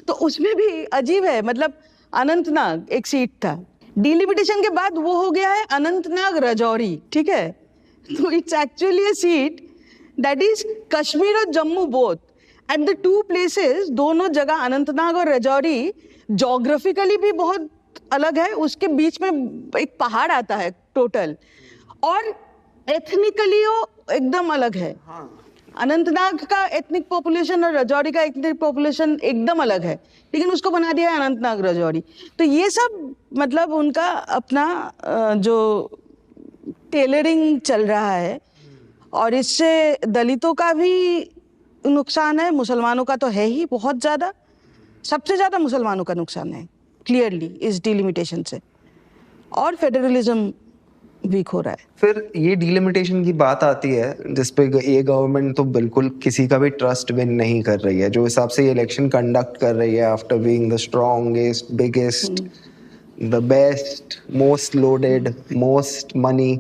तो उसमें भी अजीब है, मतलब अनंतनाग एक सीट था, डिलिमिटेशन के बाद वो हो गया है अनंतनाग राजौरी, ठीक है। तो it's actually a seat that is Kashmir और Jammu both at the two places. दोनों जगह अनंतनाग और राजौरी जोग्राफिकली भी बहुत अलग है, उसके बीच में एक पहाड़ आता है टोटल, और एथनिकली वो एकदम अलग है। अनंतनाग का एथनिक पॉपुलेशन और राजौरी का एथनिक पॉपुलेशन एकदम अलग है, लेकिन उसको बना दिया है अनंतनाग राजौरी। तो ये सब मतलब उनका अपना जो टेलरिंग चल रहा है, और इससे दलितों का भी नुकसान है, मुसलमानों का तो है ही बहुत ज्यादा, सबसे ज्यादा मुसलमानों का नुकसान है क्लियरली इस डिलिमिटेशन से, और फेडरलिज्म वीक हो रहा है। फिर ये डिलिमिटेशन की बात आती है जिसपे ये गवर्नमेंट तो बिल्कुल किसी का भी ट्रस्ट विन नहीं कर रही है, जो हिसाब से ये इलेक्शन कंडक्ट कर रही है after being the strongest, biggest, the best, most loaded, most money,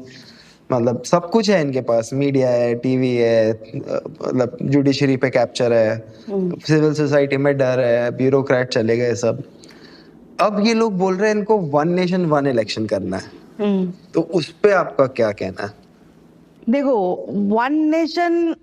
मतलब सब कुछ है इनके पास, मीडिया है, टीवी है, मतलब जुडिशरी पे कैप्चर है, सिविल सोसाइटी में डर है, ब्यूरोक्रेट चले गए सब। अब ये लोग बोल रहे हैं इनको वन नेशन वन इलेक्शन करना है, तो उस पे आपका क्या कहना है? देखो, वन नेशन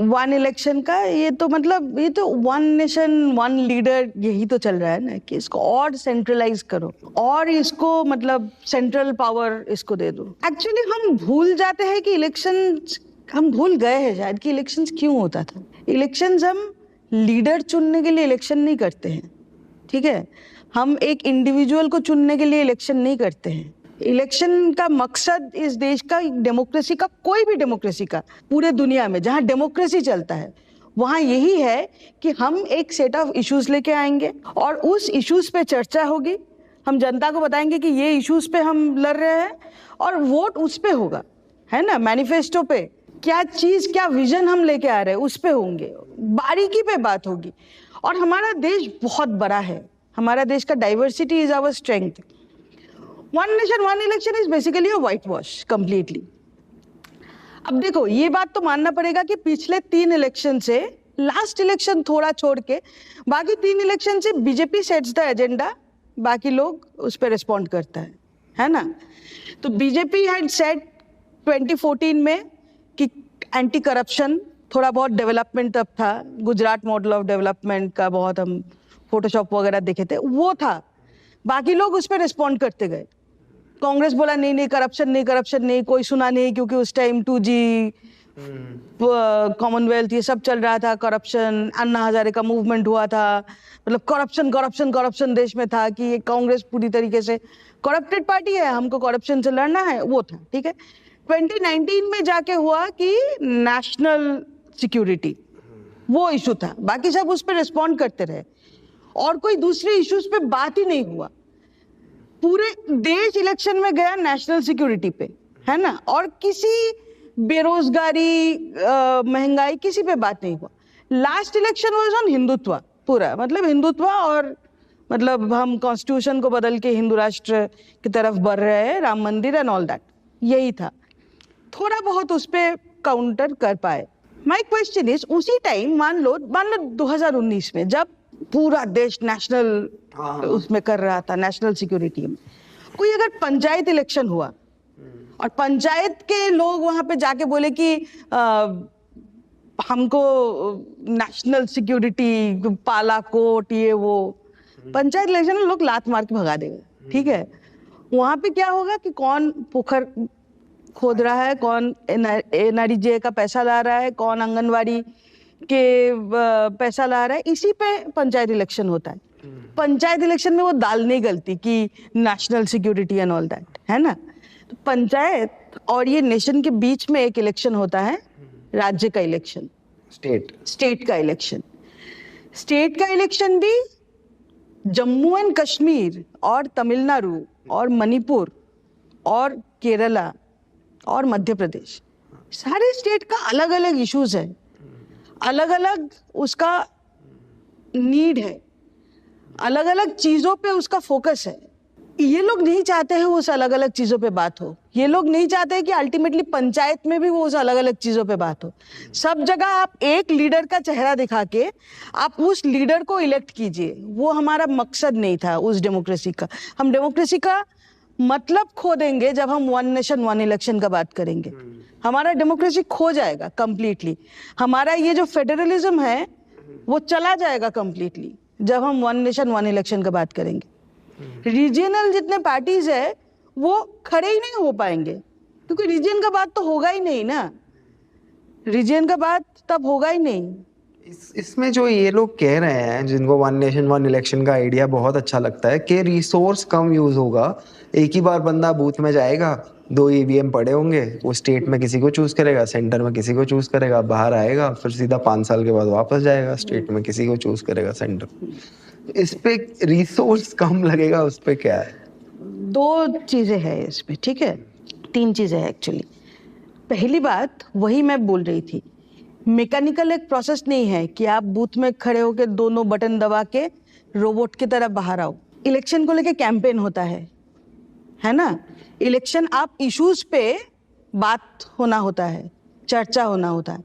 वन इलेक्शन का ये तो मतलब ये तो वन नेशन वन लीडर यही तो चल रहा है ना, कि इसको और सेंट्रलाइज करो और इसको मतलब सेंट्रल पावर इसको दे दो। एक्चुअली हम भूल जाते हैं कि इलेक्शंस, हम भूल गए हैं शायद कि इलेक्शंस क्यों होता था। इलेक्शंस हम लीडर चुनने के लिए इलेक्शन नहीं करते हैं, ठीक है। हम एक इंडिविजुअल को चुनने के लिए इलेक्शन नहीं करते हैं। इलेक्शन का मकसद इस देश का, डेमोक्रेसी का, कोई भी डेमोक्रेसी का, पूरे दुनिया में जहां डेमोक्रेसी चलता है वहां यही है कि हम एक सेट ऑफ इश्यूज लेके आएंगे और उस इश्यूज पे चर्चा होगी। हम जनता को बताएंगे कि ये इश्यूज पे हम लड़ रहे हैं, और वोट उस पे होगा, है ना। मैनिफेस्टो पे क्या चीज, क्या विजन हम लेके आ रहे हैं उस पे होंगे, बारीकी पे बात होगी। और हमारा देश बहुत बड़ा है, हमारा देश का diversity is our strength. One nation one election is basically a whitewash completely. अब देखो, ये बात तो मानना पड़ेगा कि पिछले 3 इलेक्शन से, लास्ट इलेक्शन थोड़ा छोड़ के, बाकी 3 इलेक्शन से बीजेपी सेट्स द एजेंडा, बाकी लोग उस पर रिस्पॉन्ड करता है ना। तो बीजेपी हैड सेट 2014 में कि एंटी करप्शन, थोड़ा बहुत डेवलपमेंट तब था, गुजरात मॉडल ऑफ डेवलपमेंट का बहुत हम फोटोशॉप वगैरह देखे थे, वो था। बाकी लोग उस पर रिस्पॉन्ड करते गए। कांग्रेस बोला नहीं नहीं करप्शन नहीं, करप्शन नहीं, कोई सुना नहीं, क्योंकि उस टाइम 2G कॉमनवेल्थ ये सब चल रहा था। करप्शन, अन्ना हजारे का मूवमेंट हुआ था, मतलब करप्शन करप्शन करप्शन देश में था कि ये कांग्रेस पूरी तरीके से करप्टेड पार्टी है, हमको करप्शन से लड़ना है, वो था, ठीक है। 2019 में जाके हुआ कि नेशनल सिक्योरिटी, वो इशू था। बाकी सब उस पर रिस्पॉन्ड करते रहे और कोई दूसरे इश्यूज पे बात ही नहीं हुआ। पूरे देश इलेक्शन में गया नेशनल सिक्योरिटी पे, है ना, और किसी बेरोजगारी, महंगाई, किसी पे बात नहीं हुआ। Last election was on Hindutva, पूरा मतलब हिंदुत्व, और मतलब हम कॉन्स्टिट्यूशन को बदल के हिंदू राष्ट्र की तरफ बढ़ रहे हैं, राम मंदिर एंड ऑल दैट, यही था। थोड़ा बहुत उस पे काउंटर कर पाए। माय क्वेश्चन इज, उसी टाइम मान लो 2019 में जब पूरा देश नेशनल उसमें कर रहा था, नेशनल सिक्योरिटी में, कोई अगर पंचायत इलेक्शन हुआ और पंचायत के लोग वहां पे जाके बोले कि हमको नेशनल सिक्योरिटी, पाला कोट, ये वो, पंचायत इलेक्शन में लोग लात मार के भगा देंगे, ठीक है। वहां पे क्या होगा कि कौन पोखर खोद रहा है, कौन NREGA का पैसा ला रहा है, कौन आंगनवाड़ी के पैसा ला रहा है, इसी पे पंचायत इलेक्शन होता है। पंचायत इलेक्शन में वो दाल नहीं गलती कि national security and all that, है ना। तो पंचायत और ये नेशन के बीच में एक इलेक्शन होता है, राज्य का इलेक्शन, स्टेट का इलेक्शन। स्टेट का इलेक्शन भी जम्मू एंड कश्मीर और तमिलनाडु और मणिपुर और केरला और मध्य प्रदेश, सारे स्टेट का अलग अलग इश्यूज है, अलग अलग उसका नीड है, अलग अलग चीजों पे उसका फोकस है। ये लोग नहीं चाहते हैं उस अलग अलग चीजों पे बात हो, ये लोग नहीं चाहते हैं कि अल्टीमेटली पंचायत में भी वो उस अलग अलग चीजों पे बात हो। सब जगह आप एक लीडर का चेहरा दिखा के आप उस लीडर को इलेक्ट कीजिए, वो हमारा मकसद नहीं था उस डेमोक्रेसी का। हम डेमोक्रेसी का मतलब खो देंगे जब हम वन नेशन वन इलेक्शन का बात करेंगे, हमारा डेमोक्रेसी खो जाएगा कंप्लीटली। हमारा ये जो फेडरलिज्म है वो चला जाएगा कंप्लीटली जब हम वन नेशन वन इलेक्शन का बात करेंगे। रीजनल जितने पार्टीज है वो खड़े ही नहीं हो पाएंगे, क्योंकि रीजन का बात तो होगा ही नहीं ना, रीजन का बात तब होगा ही नहीं। इसमें जो ये लोग कह रहे हैं, जिनको वन नेशन वन इलेक्शन का आइडिया बहुत अच्छा लगता है, कि रिसोर्स कम यूज होगा, एक ही बार बंदा बूथ में जाएगा, 2 ईवीएम पड़े होंगे, वो स्टेट में किसी को चूज करेगा, सेंटर में किसी को चूज करेगा, बाहर आएगा, फिर सीधा 5 साल के बाद वापस जाएगा, स्टेट में किसी को चूज करेगा, सेंटर। इस पे रिसोर्स कम लगेगा, उस पे क्या है? 2 चीजें हैं इसमें, ठीक है, 3 चीजें हैं एक्चुअली। पहली बात वही मैं बोल रही थी, मैकेनिकल एक प्रोसेस नहीं है कि आप बूथ में खड़े होकर दोनों बटन दबा के रोबोट की तरह बाहर आओ। इलेक्शन को लेके कैंपेन होता है ना। इलेक्शन आप इश्यूज पे बात होना होता है, चर्चा होना होता है,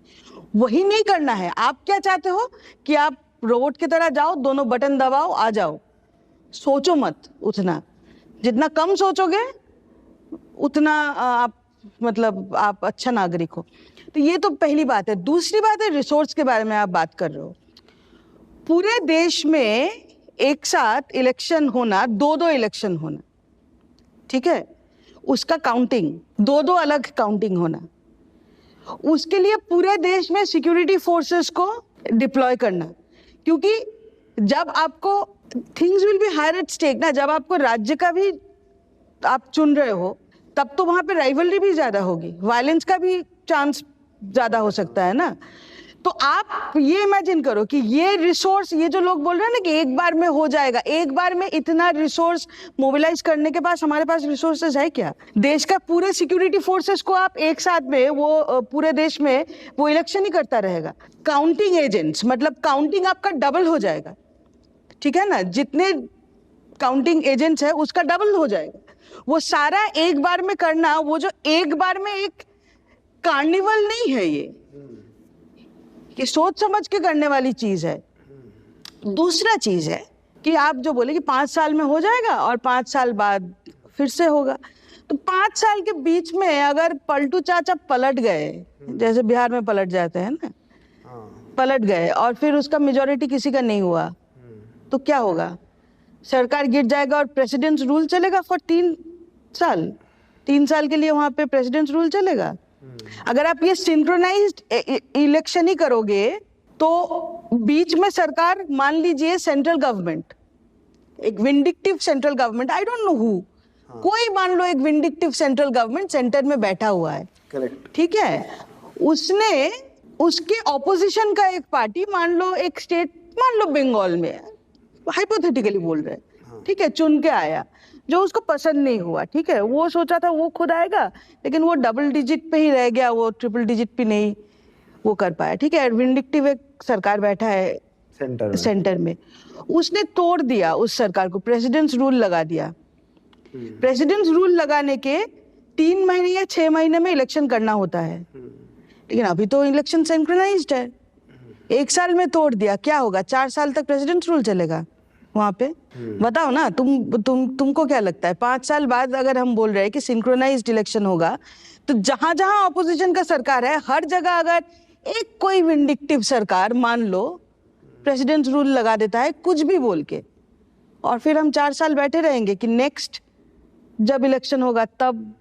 वही नहीं करना है। आप क्या चाहते हो कि आप रोबोट की तरह जाओ, दोनों बटन दबाओ, आ जाओ, सोचो मत उतना। जितना कम सोचोगे उतना आप मतलब आप अच्छा नागरिक हो। तो ये तो पहली बात है। दूसरी बात है रिसोर्स के बारे में आप बात कर रहे हो। पूरे देश में एक साथ इलेक्शन होना, 2-2 इलेक्शन होना, ठीक है, उसका काउंटिंग 2-2 अलग काउंटिंग होना, उसके लिए पूरे देश में सिक्योरिटी फोर्सेस को डिप्लॉय करना, क्योंकि जब आपको things will be higher at stake ना, जब आपको राज्य का भी आप चुन रहे हो तब तो वहां पे राइवलरी भी ज्यादा होगी, वायलेंस का भी चांस ज्यादा हो सकता है ना। तो आप ये इमेजिन करो कि ये रिसोर्स, ये जो लोग बोल रहे हैं ना कि एक बार में हो जाएगा, एक बार में इतना रिसोर्स मोबिलाइज करने के पास हमारे पास रिसोर्सेज है क्या? देश का पूरे सिक्योरिटी फोर्सेस को आप एक साथ में वो पूरे देश में वो इलेक्शन ही करता रहेगा। काउंटिंग एजेंट्स मतलब काउंटिंग आपका डबल हो जाएगा, ठीक है ना, जितने काउंटिंग एजेंट्स है उसका डबल हो जाएगा। वो सारा एक बार में करना, वो जो एक बार में एक कार्निवल नहीं है ये सोच समझ के करने वाली चीज है। दूसरा चीज है कि आप जो बोले कि 5 साल में हो जाएगा और 5 साल बाद फिर से होगा, तो 5 साल के बीच में अगर पलटू चाचा पलट गए, जैसे बिहार में पलट जाते हैं ना, पलट गए और फिर उसका मेजोरिटी किसी का नहीं हुआ, तो क्या होगा? सरकार गिर जाएगा और प्रेसिडेंट्स रूल चलेगा फॉर 3 साल। 3 साल के लिए वहां पे प्रेसिडेंट्स रूल चलेगा। अगर आप ये सिंक्रोनाइज्ड इलेक्शन ही करोगे तो बीच में सरकार, मान लीजिए सेंट्रल गवर्नमेंट, एक vindictive central government, I don't know who, कोई मान लो एक विंडिक्टिव सेंट्रल गवर्नमेंट सेंटर में बैठा हुआ है, करेक्ट, ठीक है, उसने उसके ऑपोजिशन का एक पार्टी, मान लो एक स्टेट, मान लो बंगाल में, हाइपोथेटिकली बोल रहे हैं, ठीक है, चुन के आया, जो उसको पसंद नहीं हुआ, ठीक है, वो सोचा था वो खुद आएगा, लेकिन वो डबल डिजिट पे ही रह गया, वो ट्रिपल डिजिट पे नहीं वो कर पाया, ठीक है। विंडिक्टिव एक सरकार बैठा है सेंटर में, उसने तोड़ दिया उस सरकार को, प्रेसिडेंट्स रूल लगा दिया। प्रेसिडेंट्स रूल लगाने के 3 महीने या 6 महीने में इलेक्शन करना होता है, लेकिन अभी तो इलेक्शन सिंक्रोनाइज्ड है, 1 साल में तोड़ दिया, क्या होगा? 4 साल तक प्रेसिडेंट्स रूल चलेगा वहां पे। बताओ ना, तुमको क्या लगता है? 5 साल बाद अगर हम बोल रहे हैं कि सिंक्रोनाइज्ड इलेक्शन होगा, तो जहां जहां ऑपोजिशन का सरकार है, हर जगह अगर एक कोई विंडिक्टिव सरकार मान लो प्रेसिडेंट रूल लगा देता है कुछ भी बोल के, और फिर हम 4 साल बैठे रहेंगे कि नेक्स्ट जब इलेक्शन होगा तब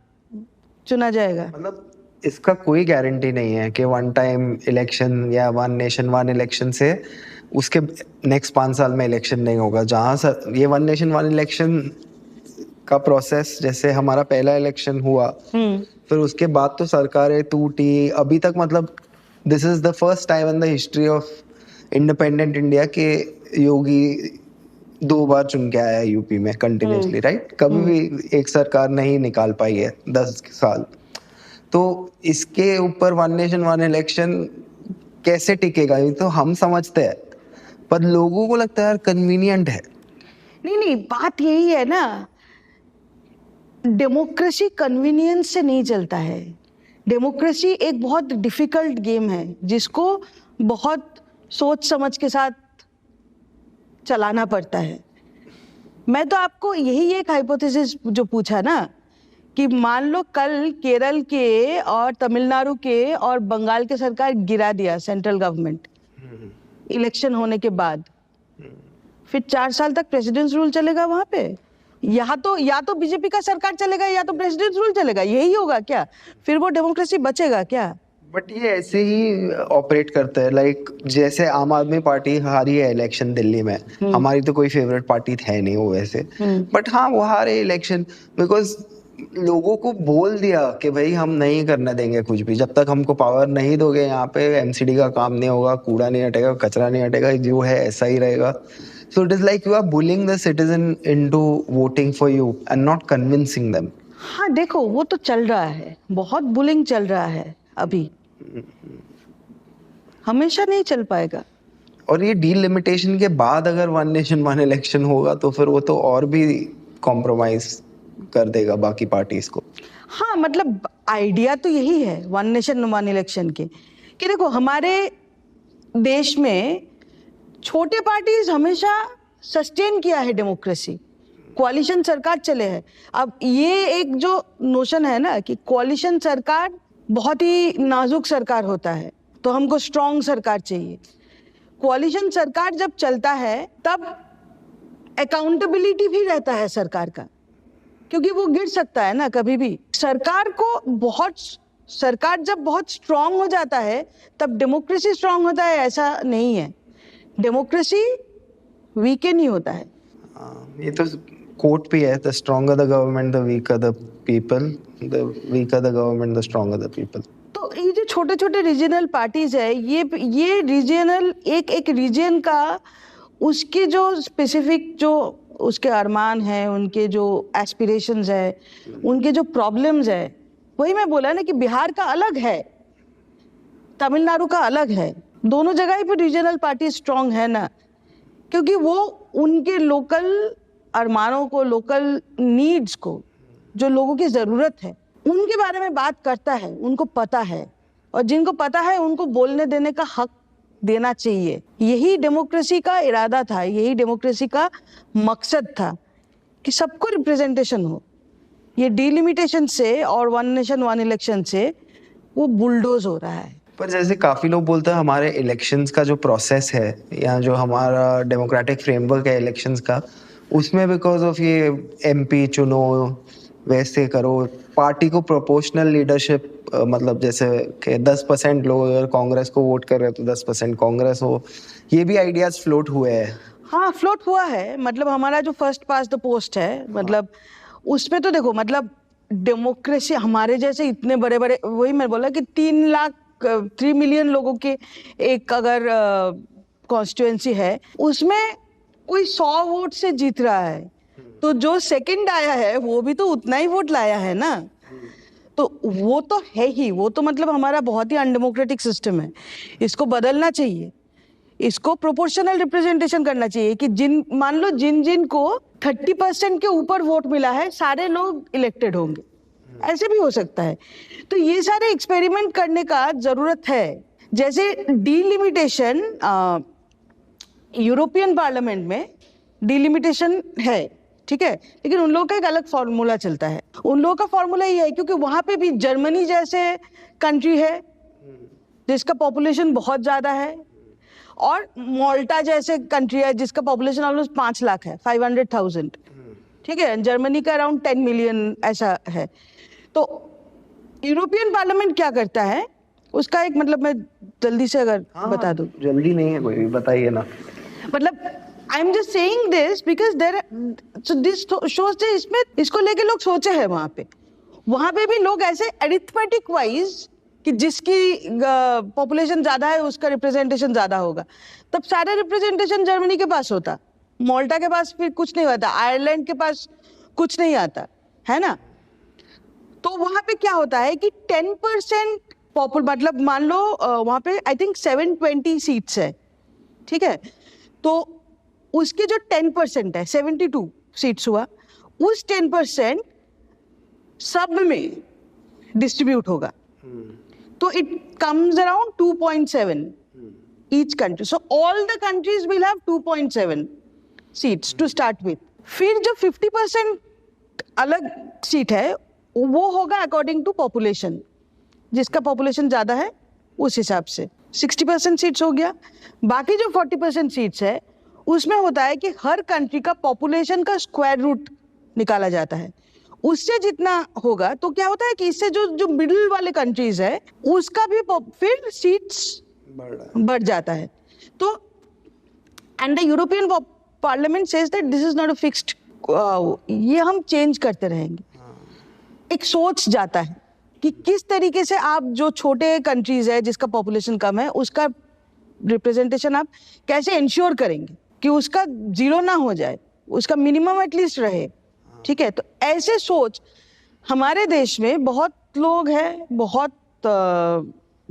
चुना जाएगा। मतलब इसका कोई गारंटी नहीं है कि वन टाइम इलेक्शन या वन नेशन वन इलेक्शन से उसके नेक्स्ट 5 साल में इलेक्शन नहीं होगा। जहाँ ये वन नेशन वन इलेक्शन का प्रोसेस, जैसे हमारा पहला इलेक्शन हुआ, फिर उसके बाद तो सरकारें टूटी, अभी तक, मतलब this is the first time in the history of independent India के योगी 2 बार चुन के आया है यूपी में कंटिन्यूसली, राइट? कभी भी एक सरकार नहीं निकाल पाई है 10 साल। तो इसके ऊपर वन नेशन वन इलेक्शन कैसे टिकेगा, ये तो हम समझते हैं, पर लोगों को लगता है यार कन्वीनियंट है। नहीं, बात यही है ना डेमोक्रेसी कन्वीनियंस से नहीं चलता है। डेमोक्रेसी एक बहुत डिफिकल्ट गेम है जिसको बहुत सोच समझ के साथ चलाना पड़ता है। मैं तो आपको यही एक हाइपोथेसिस जो पूछा ना कि मान लो कल केरल के और तमिलनाडु के और बंगाल के सरकार गिरा दिया सेंट्रल गवर्नमेंट इलेक्शन होने के बाद, फिर 4 साल तक प्रेसिडेंट्स रूल चलेगा वहां पे? या तो बीजेपी का सरकार चलेगा या तो प्रेसिडेंट्स रूल चलेगा, यही होगा क्या? फिर वो डेमोक्रेसी बचेगा क्या? बट ये ऐसे ही ऑपरेट करता है, लाइक जैसे आम आदमी पार्टी हारी है इलेक्शन दिल्ली में, हमारी तो कोई फेवरेट पार्टी है नहीं वो वैसे, बट हाँ वो हारे इलेक्शन बिकॉज लोगों को बोल दिया कि भाई हम नहीं करने देंगे कुछ भी, जब तक हमको पावर नहीं दोगे यहाँ पे एमसीडी का काम नहीं होगा, कूड़ा नहीं हटेगा, कचरा नहीं हटेगा, जो है ऐसा ही रहेगा। So it is like you are bullying the citizen into voting for you and not convincing them. हाँ देखो वो तो चल रहा है, बहुत बुलिंग चल रहा है अभी, हमेशा नहीं चल पाएगा। और ये डीलिमिटेशन के बाद अगर वन नेशन वन इलेक्शन होगा तो फिर वो तो और भी कॉम्प्रोमाइज कर देगा बाकी पार्टीज को। हाँ मतलब आइडिया तो यही है वन नेशन वन इलेक्शन के, कि देखो हमारे देश में छोटे पार्टीज हमेशा सस्टेन किया है डेमोक्रेसी, कोalition सरकार चले हैं। अब ये एक जो नोशन है ना कि कोalition सरकार बहुत ही नाजुक सरकार होता है, तो हमको स्ट्रॉन्ग सरकार चाहिए। कोalition सरकार जब चलता है तब अकाउंटेबिलिटी भी रहता है सरकार का, क्योंकि वो गिर सकता है ना कभी भी। सरकार जब बहुत स्ट्रांग हो जाता है तब डेमोक्रेसी स्ट्रांग होता है, ऐसा नहीं है। डेमोक्रेसी वीकन ही होता है। ये तो कोर्ट पे है, the stronger the government the weaker the people, the weaker the government the stronger the people. तो ये जो छोटे छोटे रीजनल पार्टीज है, ये रीजनल एक रीजन का उसके जो स्पेसिफिक जो उसके अरमान है, उनके जो एस्पिरेशंस है, उनके जो प्रॉब्लम्स है, वही मैं बोला ना कि बिहार का अलग है, तमिलनाडु का अलग है, दोनों जगह ही पे रीजनल पार्टी स्ट्रांग है ना, क्योंकि वो उनके लोकल अरमानों को, लोकल नीड्स को, जो लोगों की ज़रूरत है उनके बारे में बात करता है, उनको पता है, और जिनको पता है उनको बोलने देने का हक देना चाहिए। यही डेमोक्रेसी का इरादा था, यही डेमोक्रेसी का मकसद था कि सबको रिप्रेजेंटेशन हो। ये डिलिमिटेशन से और वन नेशन वन इलेक्शन से वो बुलडोज हो रहा है। पर जैसे काफी लोग बोलते हैं हमारे इलेक्शंस का जो प्रोसेस है या जो हमारा डेमोक्रेटिक फ्रेमवर्क है इलेक्शंस का, उसमें बिकॉज ऑफ ये एमपी चुनो, वैसे करो, पार्टी को प्रोपोर्शनल लीडरशिप, मतलब जैसे कि 10% लोग अगर कांग्रेस को वोट कर रहे हैं तो 10% कांग्रेस हो, ये भी आइडियाज फ्लोट हुए हैं। हाँ फ्लोट हुआ है, मतलब हमारा जो फर्स्ट पास द पोस्ट है, मतलब उसमें तो देखो, मतलब डेमोक्रेसी हमारे जैसे इतने बड़े बड़े, वही मैं बोला कि 3 मिलियन लोगों के एक अगर कॉन्स्टिट्यूएंसी है, उसमें कोई 100 वोट से जीत रहा है, तो जो सेकंड आया है वो भी तो उतना ही वोट लाया है ना, तो वो तो है ही, वो तो मतलब हमारा बहुत ही अनडेमोक्रेटिक सिस्टम है, इसको बदलना चाहिए, इसको प्रोपोर्शनल रिप्रेजेंटेशन करना चाहिए कि मान लो जिन को 30% के ऊपर वोट मिला है सारे लोग इलेक्टेड होंगे, ऐसे भी हो सकता है। तो ये सारे एक्सपेरिमेंट करने का जरूरत है। जैसे डिलिमिटेशन, यूरोपियन पार्लियामेंट में डिलिमिटेशन है, ठीक है, लेकिन उन लोगों का एक अलग फॉर्मूला चलता है। उन लोगों का फॉर्मूला ये है क्योंकि वहां पे भी जर्मनी जैसे कंट्री है जिसका पॉपुलेशन बहुत ज्यादा है, और मोल्टा जैसे कंट्री है जिसका पॉपुलेशन ऑलमोस्ट 5 लाख है, 500,000, ठीक है, जर्मनी का अराउंड 10 मिलियन ऐसा है। तो यूरोपियन पार्लियामेंट क्या करता है, उसका एक, मतलब मैं जल्दी से अगर बता दूं। जल्दी नहीं है कोई, बताइए ना। मतलब I am just saying this because this shows इसमें इसको लेके लोग सोचे हैं वहां पे भी लोग ऐसे अरिथमेटिक वाइज कि जिसकी पॉपुलेशन ज्यादा है उसका रिप्रेजेंटेशन ज्यादा होगा, तब सारा रिप्रेजेंटेशन जर्मनी के पास होता, मोल्टा के पास फिर कुछ नहीं होता, आयरलैंड के पास कुछ नहीं आता है ना। तो वहां पे क्या होता है कि 10% मतलब मान लो वहां पे आई थिंक 720 सीट्स है, ठीक है, तो उसके जो 10% है 72 सीट्स हुआ, उस 10% सब में डिस्ट्रीब्यूट होगा, तो it comes around 2.7 each country. So all the countries will have 2.7 seats to start with. फिर जो 50% अलग सीट है वो होगा अकॉर्डिंग टू पॉपुलेशन, जिसका पॉपुलेशन ज़्यादा है उस हिसाब से 60% सीट्स हो गया। बाकी जो 40% सीट्स है उसमें होता है कि हर कंट्री का पॉपुलेशन का स्क्वायर रूट निकाला जाता है, उससे जितना होगा तो क्या होता है कि इससे जो मिडिल वाले कंट्रीज है उसका भी फिर सीट्स बढ़ जाता है। तो and the European parliament says that this is not a fixed, ये हम चेंज करते रहेंगे। एक सोच जाता है कि किस तरीके से आप जो छोटे कंट्रीज है जिसका पॉपुलेशन कम है उसका रिप्रेजेंटेशन आप कैसे इंश्योर करेंगे कि उसका जीरो ना हो जाए, उसका मिनिमम एटलीस्ट रहे। ठीक है, तो ऐसे सोच हमारे देश में बहुत लोग हैं, बहुत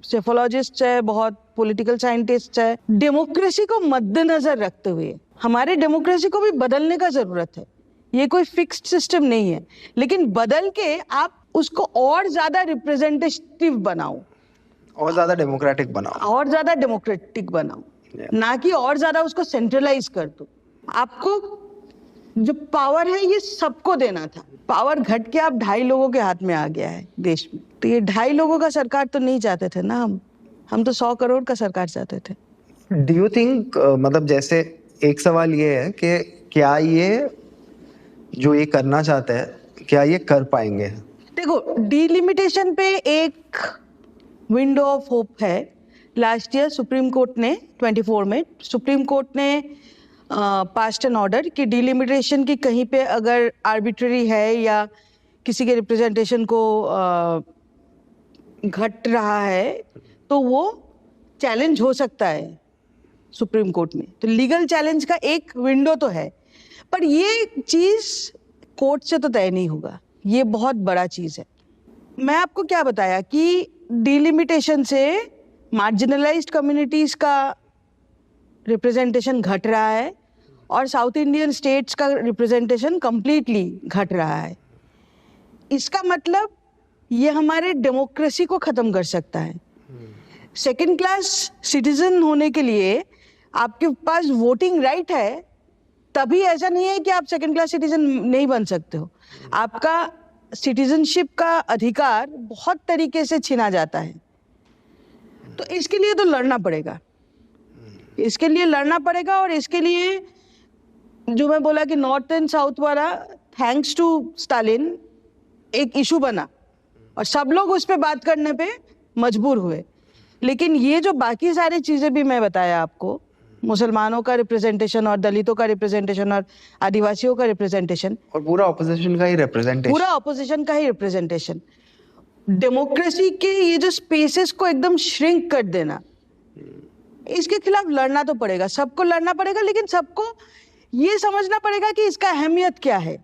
सेफोलॉजिस्ट है, बहुत पॉलिटिकल साइंटिस्ट है। डेमोक्रेसी को मद्देनजर रखते हुए हमारे डेमोक्रेसी को भी बदलने का जरूरत है। ये कोई फिक्स्ड सिस्टम नहीं है, लेकिन बदल के आप उसको और ज्यादा रिप्रेजेंटेटिव बनाओ, और ज्यादा डेमोक्रेटिक बनाओ, ना कि और ज्यादा उसको सेंट्रलाइज कर दो। आपको जो पावर है ये सबको देना था, पावर घट के आप 2.5 लोगों के हाथ में आ गया है देश में। तो ये 2.5 लोगों का सरकार तो नहीं चाहते थे ना, हम तो 100 करोड़ का सरकार चाहते थे। डू यू थिंक, मतलब जैसे एक सवाल ये है कि क्या ये जो ये करना चाहते हैं क्या ये कर पाएंगे? देखो, डिलिमिटेशन पे एक विंडो ऑफ होप है। लास्ट ईयर सुप्रीम कोर्ट ने 24 में सुप्रीम कोर्ट ने पास्ड एन ऑर्डर कि डिलिमिटेशन की कहीं पे अगर आर्बिट्ररी है या किसी के रिप्रेजेंटेशन को घट रहा है तो वो चैलेंज हो सकता है सुप्रीम कोर्ट में। तो लीगल चैलेंज का एक विंडो तो है, पर ये चीज कोर्ट से तो तय नहीं होगा, ये बहुत बड़ा चीज है। मैं आपको क्या बताया कि डिलिमिटेशन से मार्जिनलाइज्ड कम्युनिटीज का रिप्रेजेंटेशन घट रहा है और साउथ इंडियन स्टेट्स का रिप्रेजेंटेशन कंप्लीटली घट रहा है। इसका मतलब ये हमारे डेमोक्रेसी को खत्म कर सकता है। सेकंड क्लास सिटीजन होने के लिए आपके पास वोटिंग राइट है, तभी ऐसा नहीं है कि आप सेकंड क्लास सिटीजन नहीं बन सकते हो। आपका सिटीजनशिप का अधिकार बहुत तरीके से छीना जाता है। तो इसके लिए तो लड़ना पड़ेगा, इसके लिए लड़ना पड़ेगा। और इसके लिए जो मैं बोला कि नॉर्थ एंड साउथ वाला, थैंक्स टू स्टालिन एक इशू बना और सब लोग उस पर बात करने पे मजबूर हुए। लेकिन ये जो बाकी सारी चीजें भी मैं बताया आपको, मुसलमानों का रिप्रेजेंटेशन और दलितों का रिप्रेजेंटेशन और आदिवासियों का रिप्रेजेंटेशन और पूरा ऑपोजिशन का ही रिप्रेजेंटेशन, डेमोक्रेसी के ये जो स्पेसेस को एकदम श्रिंक कर देना, इसके खिलाफ लड़ना तो पड़ेगा, सबको लड़ना पड़ेगा। लेकिन सबको ये समझना पड़ेगा कि इसका अहमियत क्या है,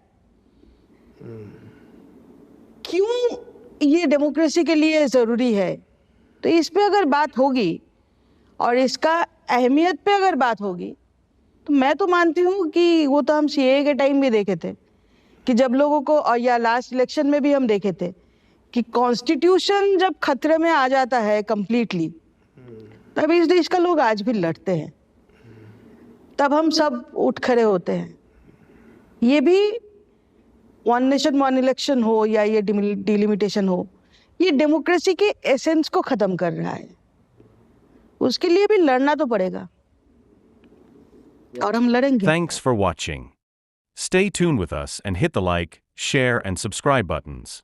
क्यों ये डेमोक्रेसी के लिए जरूरी है। तो इस पे अगर बात होगी और इसका अहमियत पे अगर बात होगी तो मैं तो मानती हूँ कि वो तो हम सीए के टाइम भी देखे थे कि जब लोगों को, और या लास्ट इलेक्शन में भी हम देखे थे कि कॉन्स्टिट्यूशन जब खतरे में आ जाता है कंप्लीटली, तब इस देश का लोग आज भी लड़ते हैं, तब हम सब उठ खड़े होते हैं। ये भी वन नेशन वन इलेक्शन हो या ये डिलिमिटेशन हो, ये डेमोक्रेसी के एसेंस को खत्म कर रहा है। उसके लिए भी लड़ना तो पड़ेगा और हम लड़ेंगे। Thanks for watching. Stay tuned with us and hit the like, share and subscribe buttons.